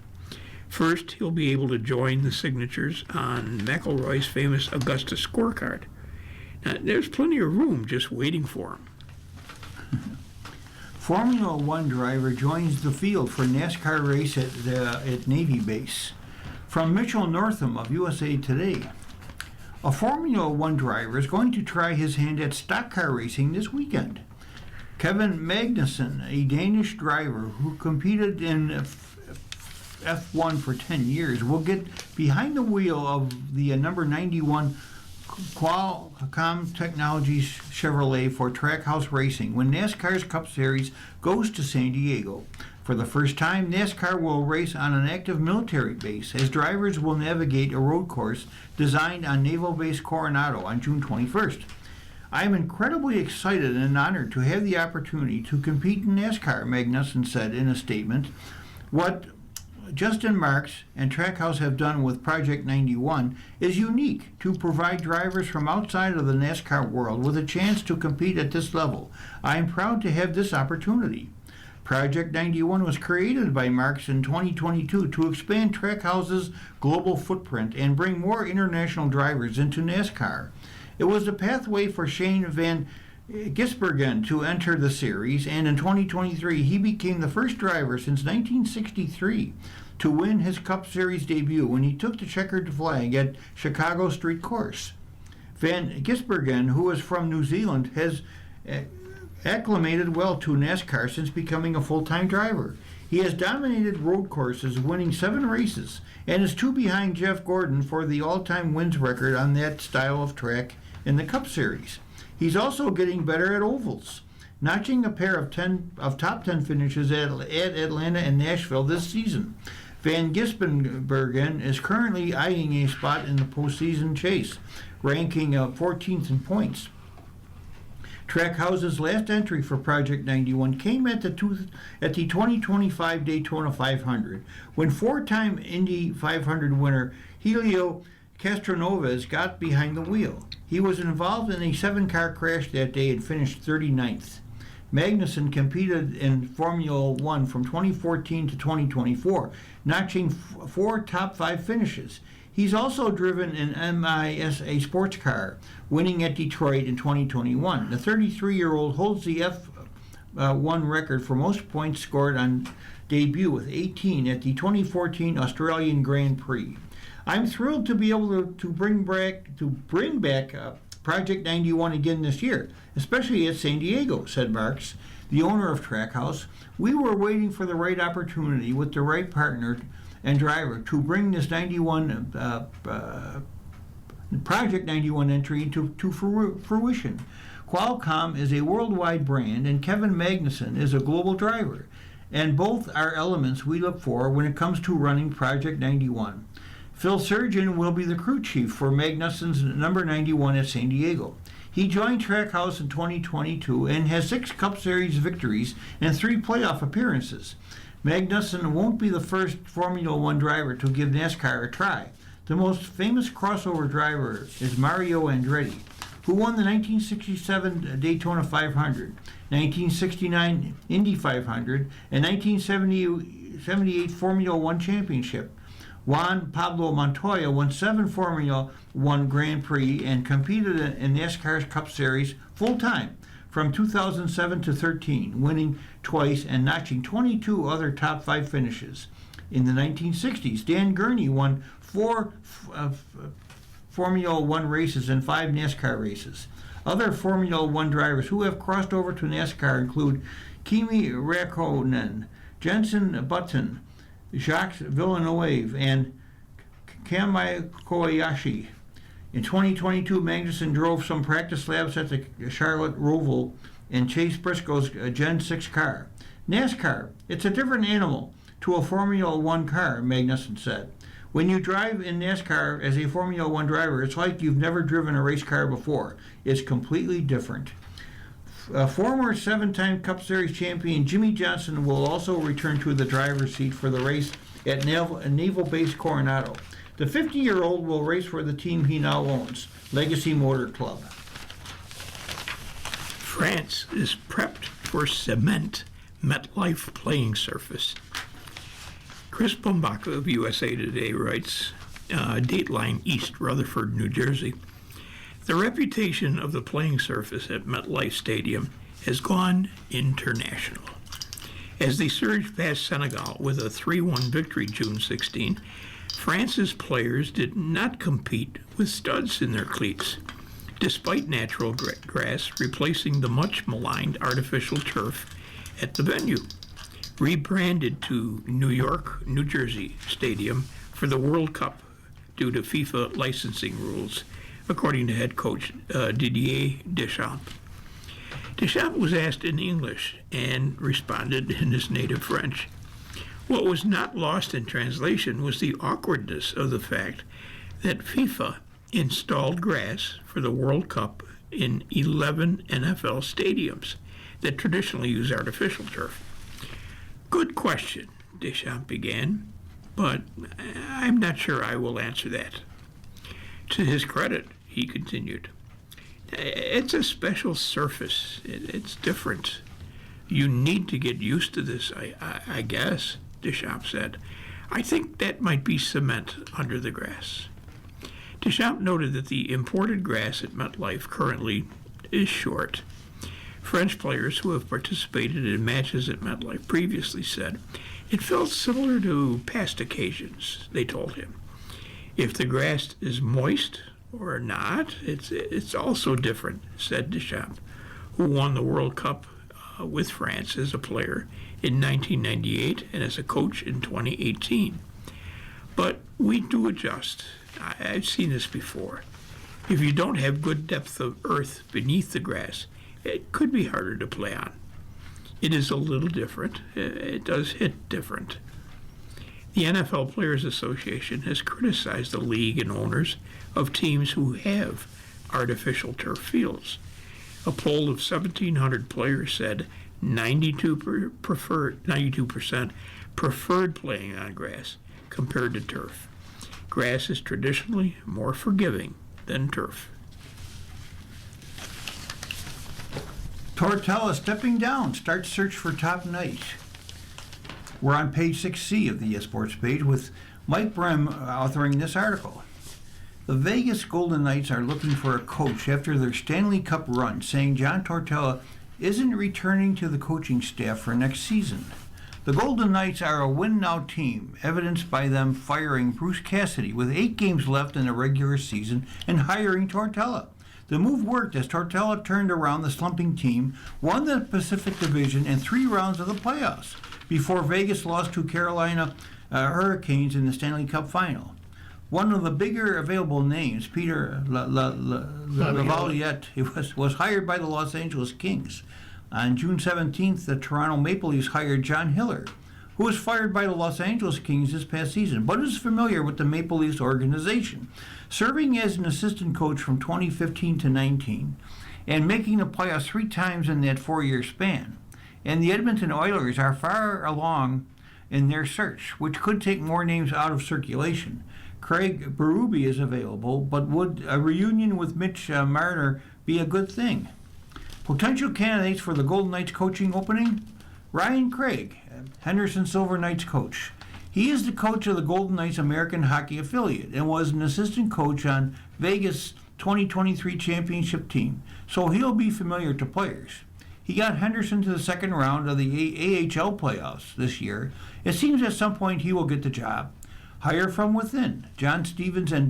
First, he'll be able to join the signatures on McIlroy's famous Augusta scorecard. Now, there's plenty of room just waiting for him. Formula One driver joins the field for NASCAR race at Navy Base. From Mitchell Northam of USA Today. A Formula One driver is going to try his hand at stock car racing this weekend. Kevin Magnussen, a Danish driver who competed in F1 for 10 years, will get behind the wheel of the number 91 Qualcomm Technologies Chevrolet for Trackhouse Racing when NASCAR's Cup Series goes to San Diego. For the first time, NASCAR will race on an active military base as drivers will navigate a road course designed on Naval Base Coronado on June 21st. I am incredibly excited and honored to have the opportunity to compete in NASCAR, Magnussen said in a statement. What Justin Marks and Trackhouse have done with Project 91 is unique to provide drivers from outside of the NASCAR world with a chance to compete at this level. I am proud to have this opportunity. Project 91 was created by Marks in 2022 to expand Trackhouse's global footprint and bring more international drivers into NASCAR. It was the pathway for Shane Van Gisbergen to enter the series, and in 2023 he became the first driver since 1963 to win his Cup Series debut when he took the checkered flag at Chicago Street Course. Van Gisbergen, who is from New Zealand, has acclimated well to NASCAR since becoming a full-time driver. He has dominated road courses, winning 7 races, and is 2 behind Jeff Gordon for the all-time wins record on that style of track in the Cup Series. He's also getting better at ovals, notching a pair of top 10 finishes at Atlanta and Nashville this season. Van Gisbergen is currently eyeing a spot in the postseason chase, ranking 14th in points. Trackhouse's last entry for Project 91 came at the 2025 Daytona 500, when 4-time Indy 500 winner Helio Castroneves got behind the wheel. He was involved in a 7-car crash that day and finished 39th. Magnussen competed in Formula One from 2014 to 2024, notching 4 top 5 finishes. He's also driven an MISA sports car, winning at Detroit in 2021. The 33-year-old holds the F1 record for most points scored on debut with 18 at the 2014 Australian Grand Prix. I'm thrilled to be able to bring back Project 91 again this year, especially at San Diego, said Marks, the owner of Trackhouse. We were waiting for the right opportunity with the right partner and driver to bring this Project 91 entry to fruition. Qualcomm is a worldwide brand, and Kevin Magnussen is a global driver, and both are elements we look for when it comes to running Project 91. Phil Surgeon will be the crew chief for Magnussen's number 91 at San Diego. He joined Trackhouse in 2022 and has 6 Cup Series victories and 3 playoff appearances. Magnussen won't be the first Formula One driver to give NASCAR a try. The most famous crossover driver is Mario Andretti, who won the 1967 Daytona 500, 1969 Indy 500, and 1978 Formula One championship. Juan Pablo Montoya won 7 Formula One Grand Prix and competed in NASCAR's Cup Series full-time from 2007 to 13, winning twice and notching 22 other top 5 finishes. In the 1960s, Dan Gurney won 4 Formula One races and 5 NASCAR races. Other Formula One drivers who have crossed over to NASCAR include Kimi Räikkönen, Jenson Button, Jacques Villeneuve, and Kamui Kobayashi. In 2022, Magnussen drove some practice laps at the Charlotte Roval and Chase Briscoe's Gen 6 car. NASCAR, it's a different animal to a Formula One car, Magnussen said. When you drive in NASCAR as a Formula One driver, it's like you've never driven a race car before. It's completely different. Former 7-time Cup Series champion Jimmy Johnson will also return to the driver's seat for the race at Naval Base Coronado. The 50-year-old will race for the team he now owns, Legacy Motor Club. France is prepped for cement MetLife playing surface. Chris Bumbaka of USA Today writes, Dateline East Rutherford, New Jersey. The reputation of the playing surface at MetLife Stadium has gone international. As they surged past Senegal with a 3-1 victory June 16, France's players did not compete with studs in their cleats, despite natural grass replacing the much-maligned artificial turf at the venue. Rebranded to New York, New Jersey Stadium for the World Cup due to FIFA licensing rules, according to head coach Didier Deschamps. Deschamps was asked in English and responded in his native French. What was not lost in translation was the awkwardness of the fact that FIFA installed grass for the World Cup in 11 NFL stadiums that traditionally use artificial turf. Good question, Deschamps began, but I'm not sure I will answer that. To his credit, he continued, it's a special surface. It's different. You need to get used to this, I guess, Deschamps said. I think that might be cement under the grass. Deschamps noted that the imported grass at MetLife currently is short. French players who have participated in matches at MetLife previously said it felt similar to past occasions, they told him. If the grass is moist or not, it's also different, said Deschamps, who won the World Cup with France as a player in 1998 and as a coach in 2018. But we do adjust. I've seen this before. If you don't have good depth of earth beneath the grass, it could be harder to play on. It is a little different. It does hit different. The NFL Players Association has criticized the league and owners of teams who have artificial turf fields. A poll of 1,700 players said 92% preferred playing on grass compared to turf. Grass is traditionally more forgiving than turf. Tortella stepping down, starts search for top knight. We're on page 6C of the sports page with Mike Brem authoring this article. The Vegas Golden Knights are looking for a coach after their Stanley Cup run, saying John Tortella isn't returning to the coaching staff for next season. The Golden Knights are a win-now team, evidenced by them firing Bruce Cassidy with 8 games left in the regular season and hiring Tortella. The move worked as Tortella turned around the slumping team, won the Pacific Division and 3 rounds of the playoffs, before Vegas lost to Carolina Hurricanes in the Stanley Cup Final. One of the bigger available names, Peter Laviolette, was hired by the Los Angeles Kings. On June 17th, the Toronto Maple Leafs hired John Hiller, who was fired by the Los Angeles Kings this past season, but is familiar with the Maple Leafs organization, serving as an assistant coach from 2015 to 19, and making the playoffs 3 times in that 4-year span. And the Edmonton Oilers are far along in their search, which could take more names out of circulation. Craig Berube is available, but would a reunion with Mitch Marner be a good thing? Potential candidates for the Golden Knights coaching opening? Ryan Craig, Henderson Silver Knights coach. He is the coach of the Golden Knights American Hockey Affiliate and was an assistant coach on Vegas' 2023 championship team, so he'll be familiar to players. He got Henderson to the second round of the AHL playoffs this year. It seems at some point he will get the job. Hire from within. John Stevens and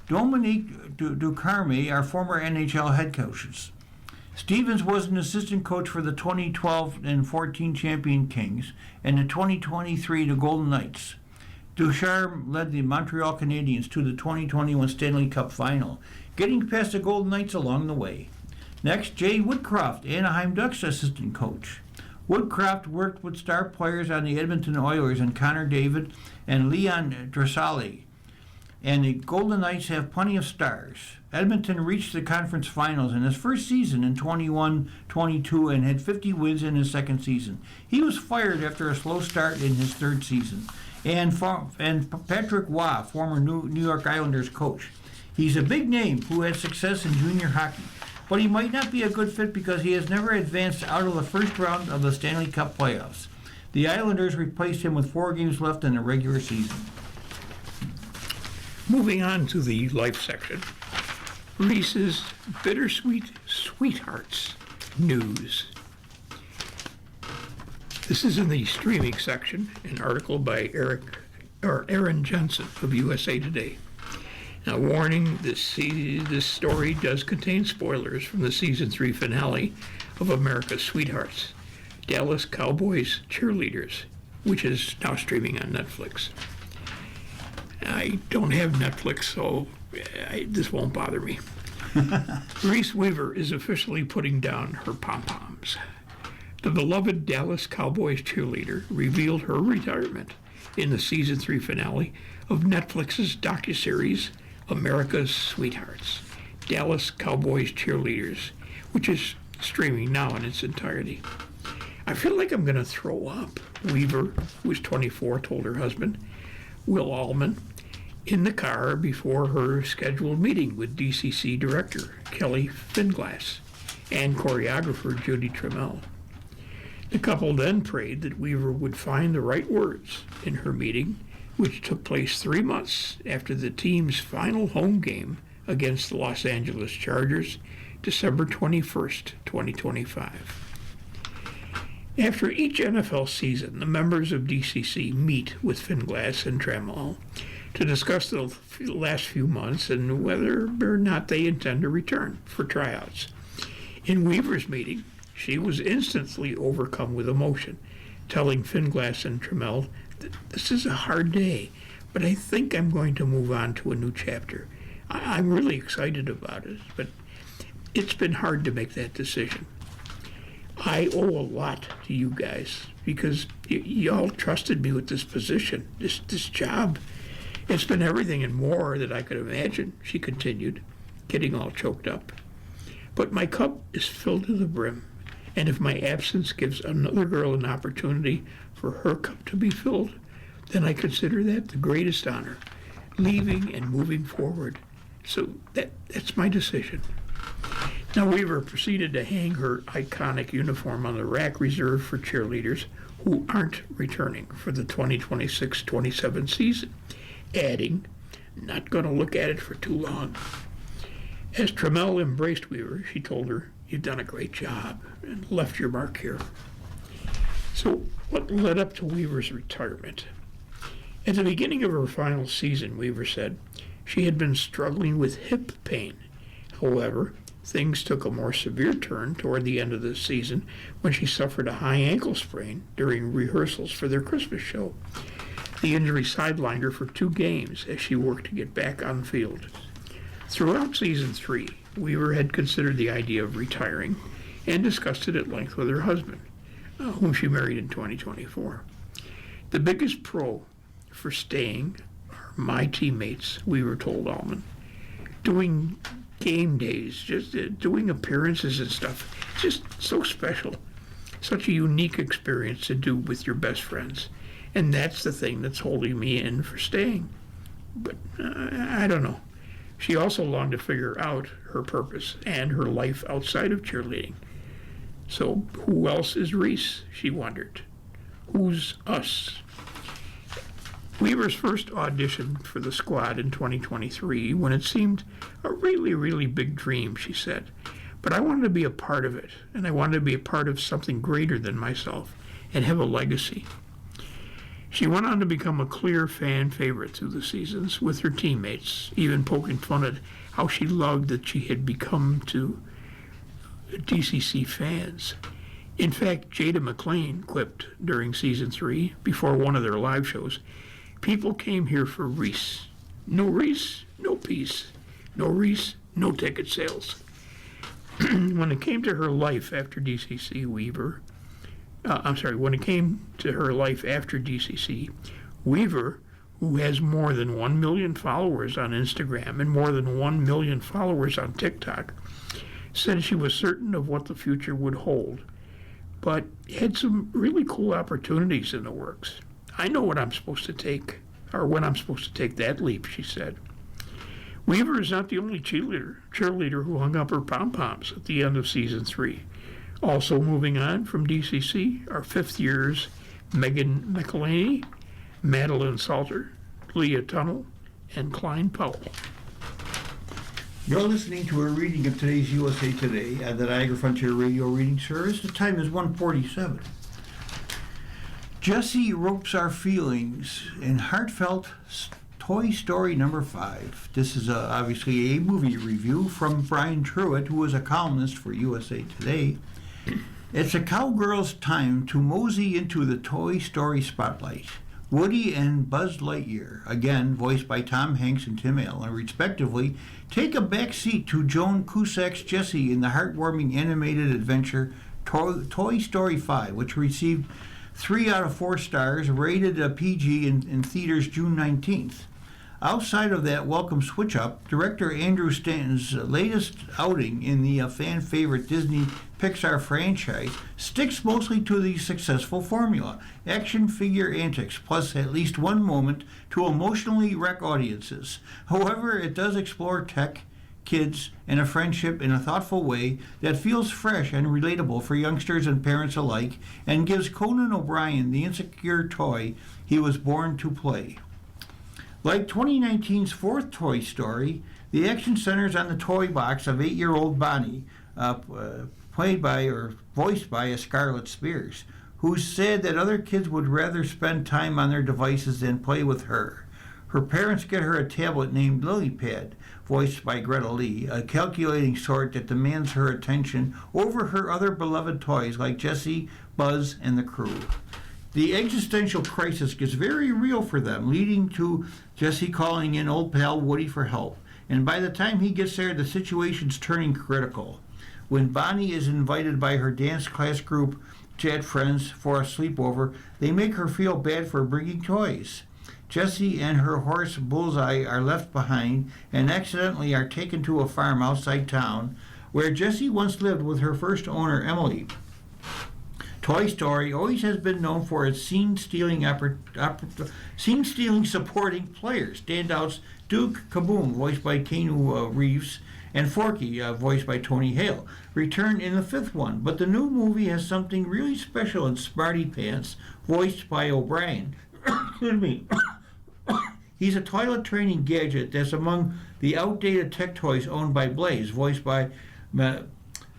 Dominique Ducarme are former NHL head coaches. Stevens was an assistant coach for the 2012 and 14 champion Kings and the 2023 Golden Knights. Ducharme led the Montreal Canadiens to the 2021 Stanley Cup Final, getting past the Golden Knights along the way. Next, Jay Woodcroft, Anaheim Ducks assistant coach. Woodcroft worked with star players on the Edmonton Oilers and Connor David and Leon Draisaitl, and the Golden Knights have plenty of stars. Edmonton reached the conference finals in his first season in 21-22 and had 50 wins in his second season. He was fired after a slow start in his third season. And Patrick Waugh, former New York Islanders coach. He's a big name who had success in junior hockey, but he might not be a good fit because he has never advanced out of the first round of the Stanley Cup playoffs. The Islanders replaced him with 4 games left in the regular season. Moving on to the life section. Reese's Bittersweet Sweethearts News. This is in the streaming section, an article by Aaron Jensen of USA Today. Now, warning, this story does contain spoilers from the season 3 finale of America's Sweethearts, Dallas Cowboys Cheerleaders, which is now streaming on Netflix. I don't have Netflix, so this won't bother me. Reese Weaver is officially putting down her pom-poms. The beloved Dallas Cowboys cheerleader revealed her retirement in the season 3 finale of Netflix's docuseries America's Sweethearts, Dallas Cowboys Cheerleaders, which is streaming now in its entirety. I feel like I'm going to throw up, Weaver, who was 24, told her husband, Will Allman, in the car before her scheduled meeting with DCC director Kelly Finglass and choreographer Judy Trammell. The couple then prayed that Weaver would find the right words in her meeting, which took place 3 months after the team's final home game against the Los Angeles Chargers, December 21st, 2025. After each NFL season, the members of DCC meet with Finglass and Trammell to discuss the last few months and whether or not they intend to return for tryouts. In Weaver's meeting, she was instantly overcome with emotion, telling Finglass and Trammell that this is a hard day, but I think I'm going to move on to a new chapter. I'm really excited about it, but it's been hard to make that decision. I owe a lot to you guys because y'all trusted me with this position, this job. It's been everything and more that I could imagine, she continued, getting all choked up. But my cup is filled to the brim, and if my absence gives another girl an opportunity for her cup to be filled, then I consider that the greatest honor, leaving and moving forward. So that's my decision. Now Weaver proceeded to hang her iconic uniform on the rack reserved for cheerleaders who aren't returning for the 2026-27 season, adding, "Not going to look at it for too long." As Trammell embraced Weaver, she told her, "You've done a great job and left your mark here." So what led up to Weaver's retirement? At the beginning of her final season, Weaver said she had been struggling with hip pain. However, things took a more severe turn toward the end of the season when she suffered a high ankle sprain during rehearsals for their Christmas show. The injury sidelined her for 2 games as she worked to get back on the field. Throughout season 3, Weaver had considered the idea of retiring and discussed it at length with her husband, whom she married in 2024. The biggest pro for staying are my teammates, Weaver told Allman. Doing game days, just doing appearances and stuff, just so special. Such a unique experience to do with your best friends. And that's the thing that's holding me in for staying. But I don't know. She also longed to figure out her purpose and her life outside of cheerleading. So who else is Reese, she wondered. Who's us? Weaver's first audition for the squad in 2023 when it seemed a really, really big dream, she said. But I wanted to be a part of it, and I wanted to be a part of something greater than myself and have a legacy. She went on to become a clear fan favorite through the seasons with her teammates, even poking fun at how she loved that she had become to DCC fans. In fact, Jada McLean quipped during season 3, before one of their live shows, "People came here for Reese. No Reese, no peace. No Reese, no ticket sales." When it came to her life after DCC, when it came to her life after DCC, Weaver, who has more than 1 million followers on Instagram and more than 1 million followers on TikTok, said she was certain of what the future would hold, but had some really cool opportunities in the works. "I know what I'm supposed to take, or when I'm supposed to take that leap," she said. Weaver is not the only cheerleader who hung up her pom-poms at the end of season 3. Also moving on from DCC are 5th years Megan McElhaney, Madeline Salter, Leah Tunnell, and Klein Powell. You're listening to a reading of today's USA Today at the Niagara Frontier Radio Reading Service. The time is 1:47. Jessie ropes our feelings in heartfelt Toy Story number 5. This is obviously a movie review from Brian Truitt, who is a columnist for USA Today. It's a cowgirl's time to mosey into the Toy Story spotlight. Woody and Buzz Lightyear, again voiced by Tom Hanks and Tim Allen, respectively, take a back seat to Joan Cusack's Jessie in the heartwarming animated adventure Toy Story 5, which received 3 out of 4 stars, rated a PG in theaters June 19th. Outside of that welcome switch-up, director Andrew Stanton's latest outing in the fan-favorite Disney Pixar franchise sticks mostly to the successful formula, action figure antics, plus at least one moment to emotionally wreck audiences. However, it does explore tech, kids and a friendship in a thoughtful way that feels fresh and relatable for youngsters and parents alike, and gives Conan O'Brien the insecure toy he was born to play. Like 2019's fourth Toy Story, the action centers on the toy box of 8-year-old Bonnie, played by or voiced by a Scarlett Spears, who said that other kids would rather spend time on their devices than play with her. Her parents get her a tablet named LilyPad, voiced by Greta Lee, a calculating sort that demands her attention over her other beloved toys like Jessie, Buzz, and the crew. The existential crisis gets very real for them, leading to Jessie calling in old pal Woody for help. And by the time he gets there, the situation's turning critical. When Bonnie is invited by her dance class group, Jet friends, for a sleepover, they make her feel bad for bringing toys. Jessie and her horse Bullseye are left behind and accidentally are taken to a farm outside town where Jessie once lived with her first owner, Emily. Toy Story always has been known for its scene-stealing supporting players. Standouts Duke Kaboom, voiced by Keanu Reeves, and Forky, voiced by Tony Hale, return in the fifth one. But the new movie has something really special in Smarty Pants, voiced by O'Brien. Excuse me. He's a toilet training gadget that's among the outdated tech toys owned by Blaze, voiced by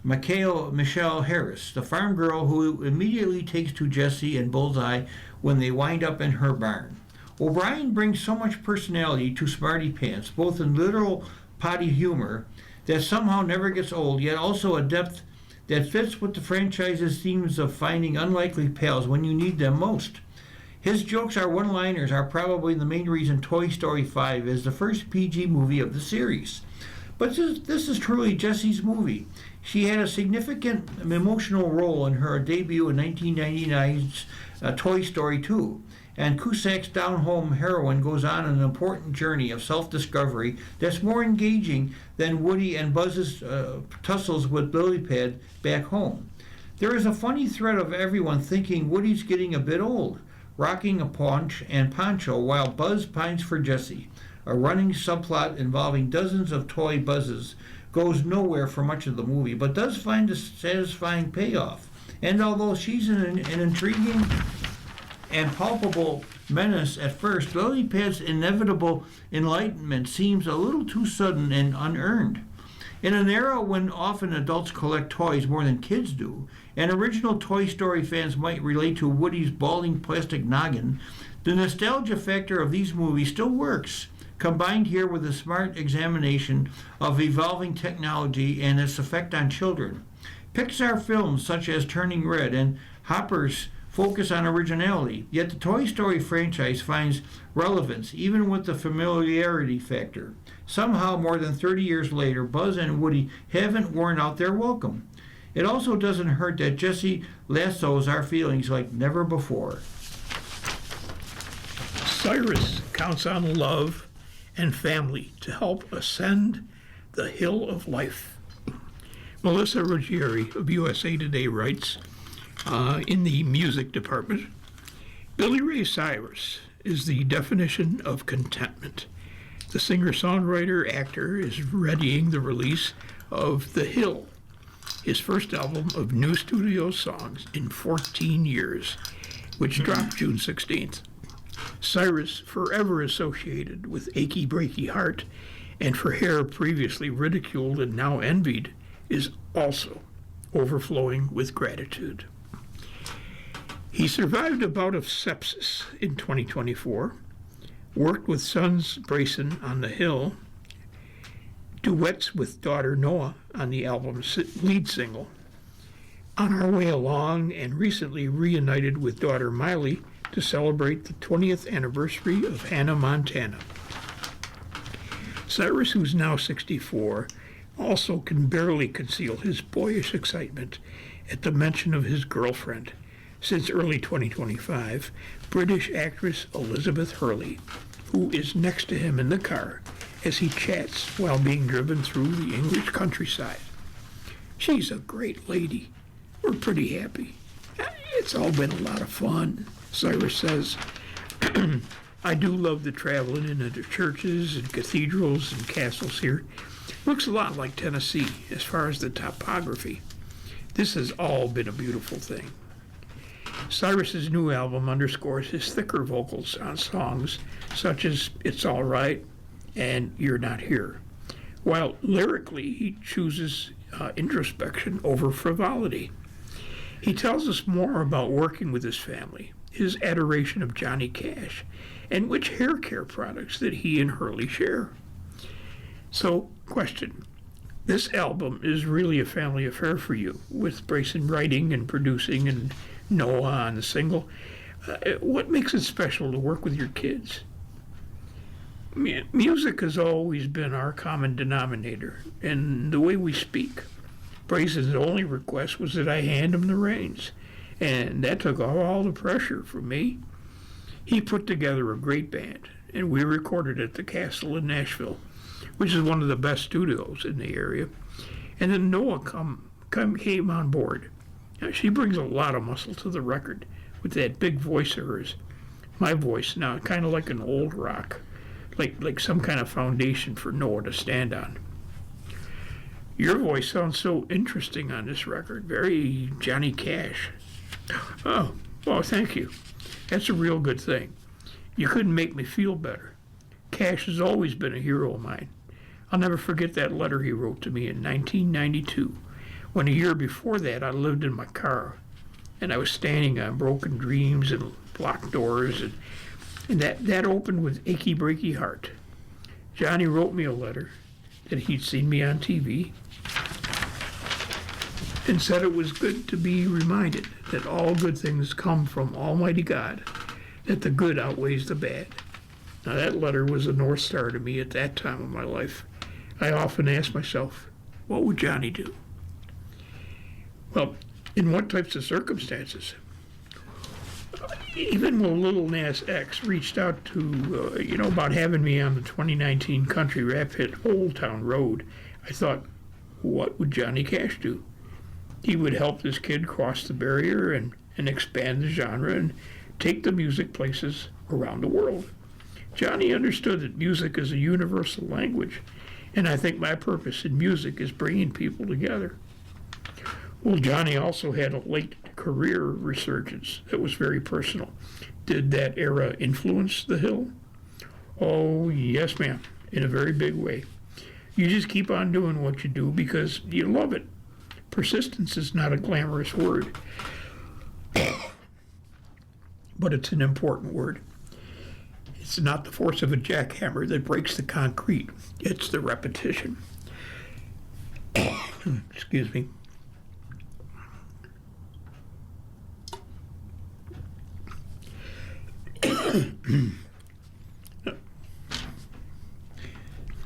Michelle Harris, the farm girl who immediately takes to Jessie and Bullseye when they wind up in her barn. O'Brien brings so much personality to Smarty Pants, both in literal potty humor that somehow never gets old, yet also a depth that fits with the franchise's themes of finding unlikely pals when you need them most. His jokes are one-liners are probably the main reason Toy Story 5 is the first PG movie of the series. But this is truly Jessie's movie. She had a significant emotional role in her debut in 1999's Toy Story 2, and Cusack's down-home heroine goes on an important journey of self-discovery that's more engaging than Woody and Buzz's tussles with LilyPad back home. There is a funny thread of everyone thinking Woody's getting a bit old, rocking a paunch and poncho while Buzz pines for Jessie. A running subplot involving dozens of toy Buzzes goes nowhere for much of the movie, but does find a satisfying payoff. And although she's an intriguing and palpable menace at first, LilyPad's inevitable enlightenment seems a little too sudden and unearned. In an era when often adults collect toys more than kids do, and original Toy Story fans might relate to Woody's balding plastic noggin, the nostalgia factor of these movies still works, combined here with a smart examination of evolving technology and its effect on children. Pixar films such as Turning Red and Hoppers focus on originality, yet the Toy Story franchise finds relevance even with the familiarity factor. Somehow, more than 30 years later, Buzz and Woody haven't worn out their welcome. It also doesn't hurt that Jessie lassos our feelings like never before. Cyrus counts on love and family to help ascend the hill of life. Melissa Ruggieri of USA Today writes, in the music department, Billy Ray Cyrus is the definition of contentment. The singer-songwriter-actor is readying the release of The Hill, his first album of new studio songs in 14 years, which dropped June 16th. Cyrus, forever associated with Achy Breaky Heart, and for hair previously ridiculed and now envied, is also overflowing with gratitude. He survived a bout of sepsis in 2024, worked with sons Brayson on The Hill, duets with daughter Noah on the album's lead single, On Our Way Along, and recently reunited with daughter Miley to celebrate the 20th anniversary of Hannah Montana. Cyrus, who's now 64, also can barely conceal his boyish excitement at the mention of his girlfriend, since early 2025, British actress Elizabeth Hurley, who is next to him in the car as he chats while being driven through the English countryside. She's a great lady. We're pretty happy. It's all been a lot of fun, Cyrus says. I do love the traveling into the churches and cathedrals and castles here. Looks a lot like Tennessee as far as the topography. This has all been a beautiful thing. Cyrus's new album underscores his thicker vocals on songs such as It's All Right and You're Not Here, while lyrically he chooses introspection over frivolity. He tells us more about working with his family, his adoration of Johnny Cash, and which hair care products that he and Hurley share. So, question. This album is really a family affair for you, with Brayson writing and producing and Noah on the single. What makes it special to work with your kids? Music has always been our common denominator, and the way we speak. Brayson's only request was that I hand him the reins, and that took all the pressure from me. He put together a great band, and we recorded at the Castle in Nashville, which is one of the best studios in the area. And then Noah came on board. Now, she brings a lot of muscle to the record with that big voice of hers. My voice now, kind of like an old rock, like some kind of foundation for Noah to stand on. Your voice sounds so interesting on this record, very Johnny Cash. Oh, well, thank you. That's a real good thing. You couldn't make me feel better. Cash has always been a hero of mine. I'll never forget that letter he wrote to me in 1992, when a year before that I lived in my car, and I was standing on broken dreams and locked doors, and that opened with Achy Breaky Heart. Johnny wrote me a letter that he'd seen me on TV and said it was good to be reminded that all good things come from Almighty God, that the good outweighs the bad. Now that letter was a North Star to me at that time of my life. I often ask myself, what would Johnny do? Well, in what types of circumstances? Even when Lil Nas X reached out to, about having me on the 2019 country rap hit Old Town Road, I thought, what would Johnny Cash do? He would help this kid cross the barrier and expand the genre and take the music places around the world. Johnny understood that music is a universal language, and I think my purpose in music is bringing people together. Well, Johnny also had a late career resurgence that was very personal. Did that era influence The Hill? Oh, yes, ma'am, in a very big way. You just keep on doing what you do because you love it. Persistence is not a glamorous word, but it's an important word. It's not the force of a jackhammer that breaks the concrete. It's the repetition. Excuse me.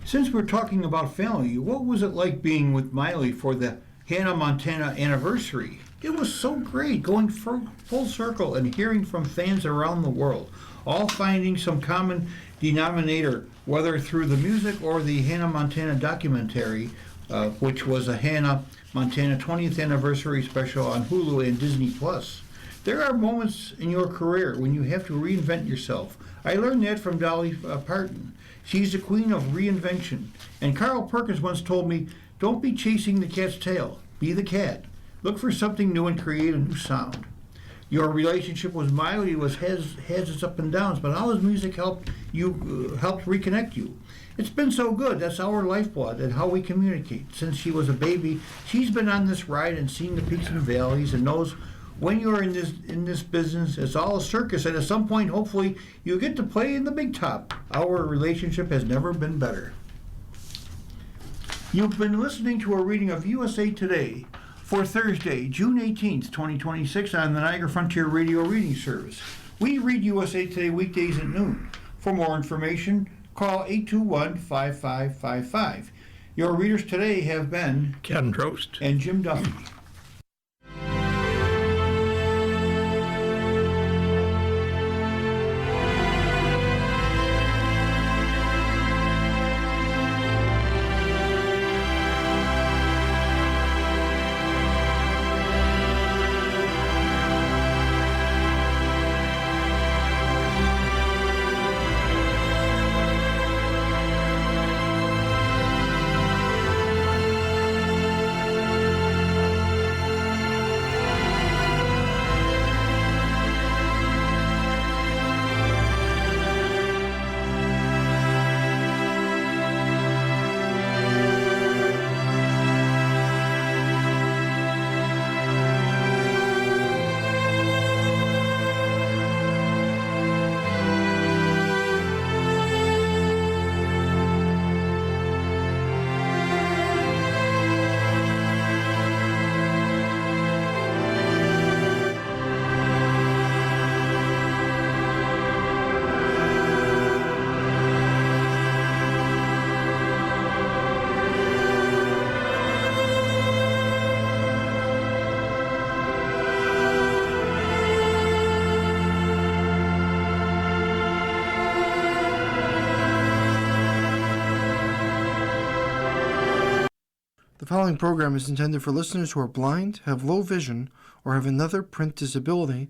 Since we're talking about family, what was it like being with Miley for the Hannah Montana anniversary? It was so great, going full circle and hearing from fans around the world, all finding some common denominator, whether through the music or the Hannah Montana documentary, which was a Hannah Montana 20th anniversary special on Hulu and Disney+. There are moments in your career when you have to reinvent yourself. I learned that from Dolly Parton. She's the queen of reinvention. And Carl Perkins once told me, don't be chasing the cat's tail, be the cat. Look for something new and create a new sound. Your relationship with Miley has its up and downs, but how has music helped reconnect you? It's been so good. That's our lifeblood and how we communicate. Since she was a baby, she's been on this ride and seen the peaks and valleys and knows when you're in this business, it's all a circus, and at some point, hopefully, you get to play in the big top. Our relationship has never been better. You've been listening to a reading of USA Today for Thursday, June 18th, 2026 on the Niagara Frontier Radio Reading Service. We read USA Today weekdays at noon. For more information, call 821-5555. Your readers today have been Ken Trost and Jim Duffy. The following program is intended for listeners who are blind, have low vision, or have another print disability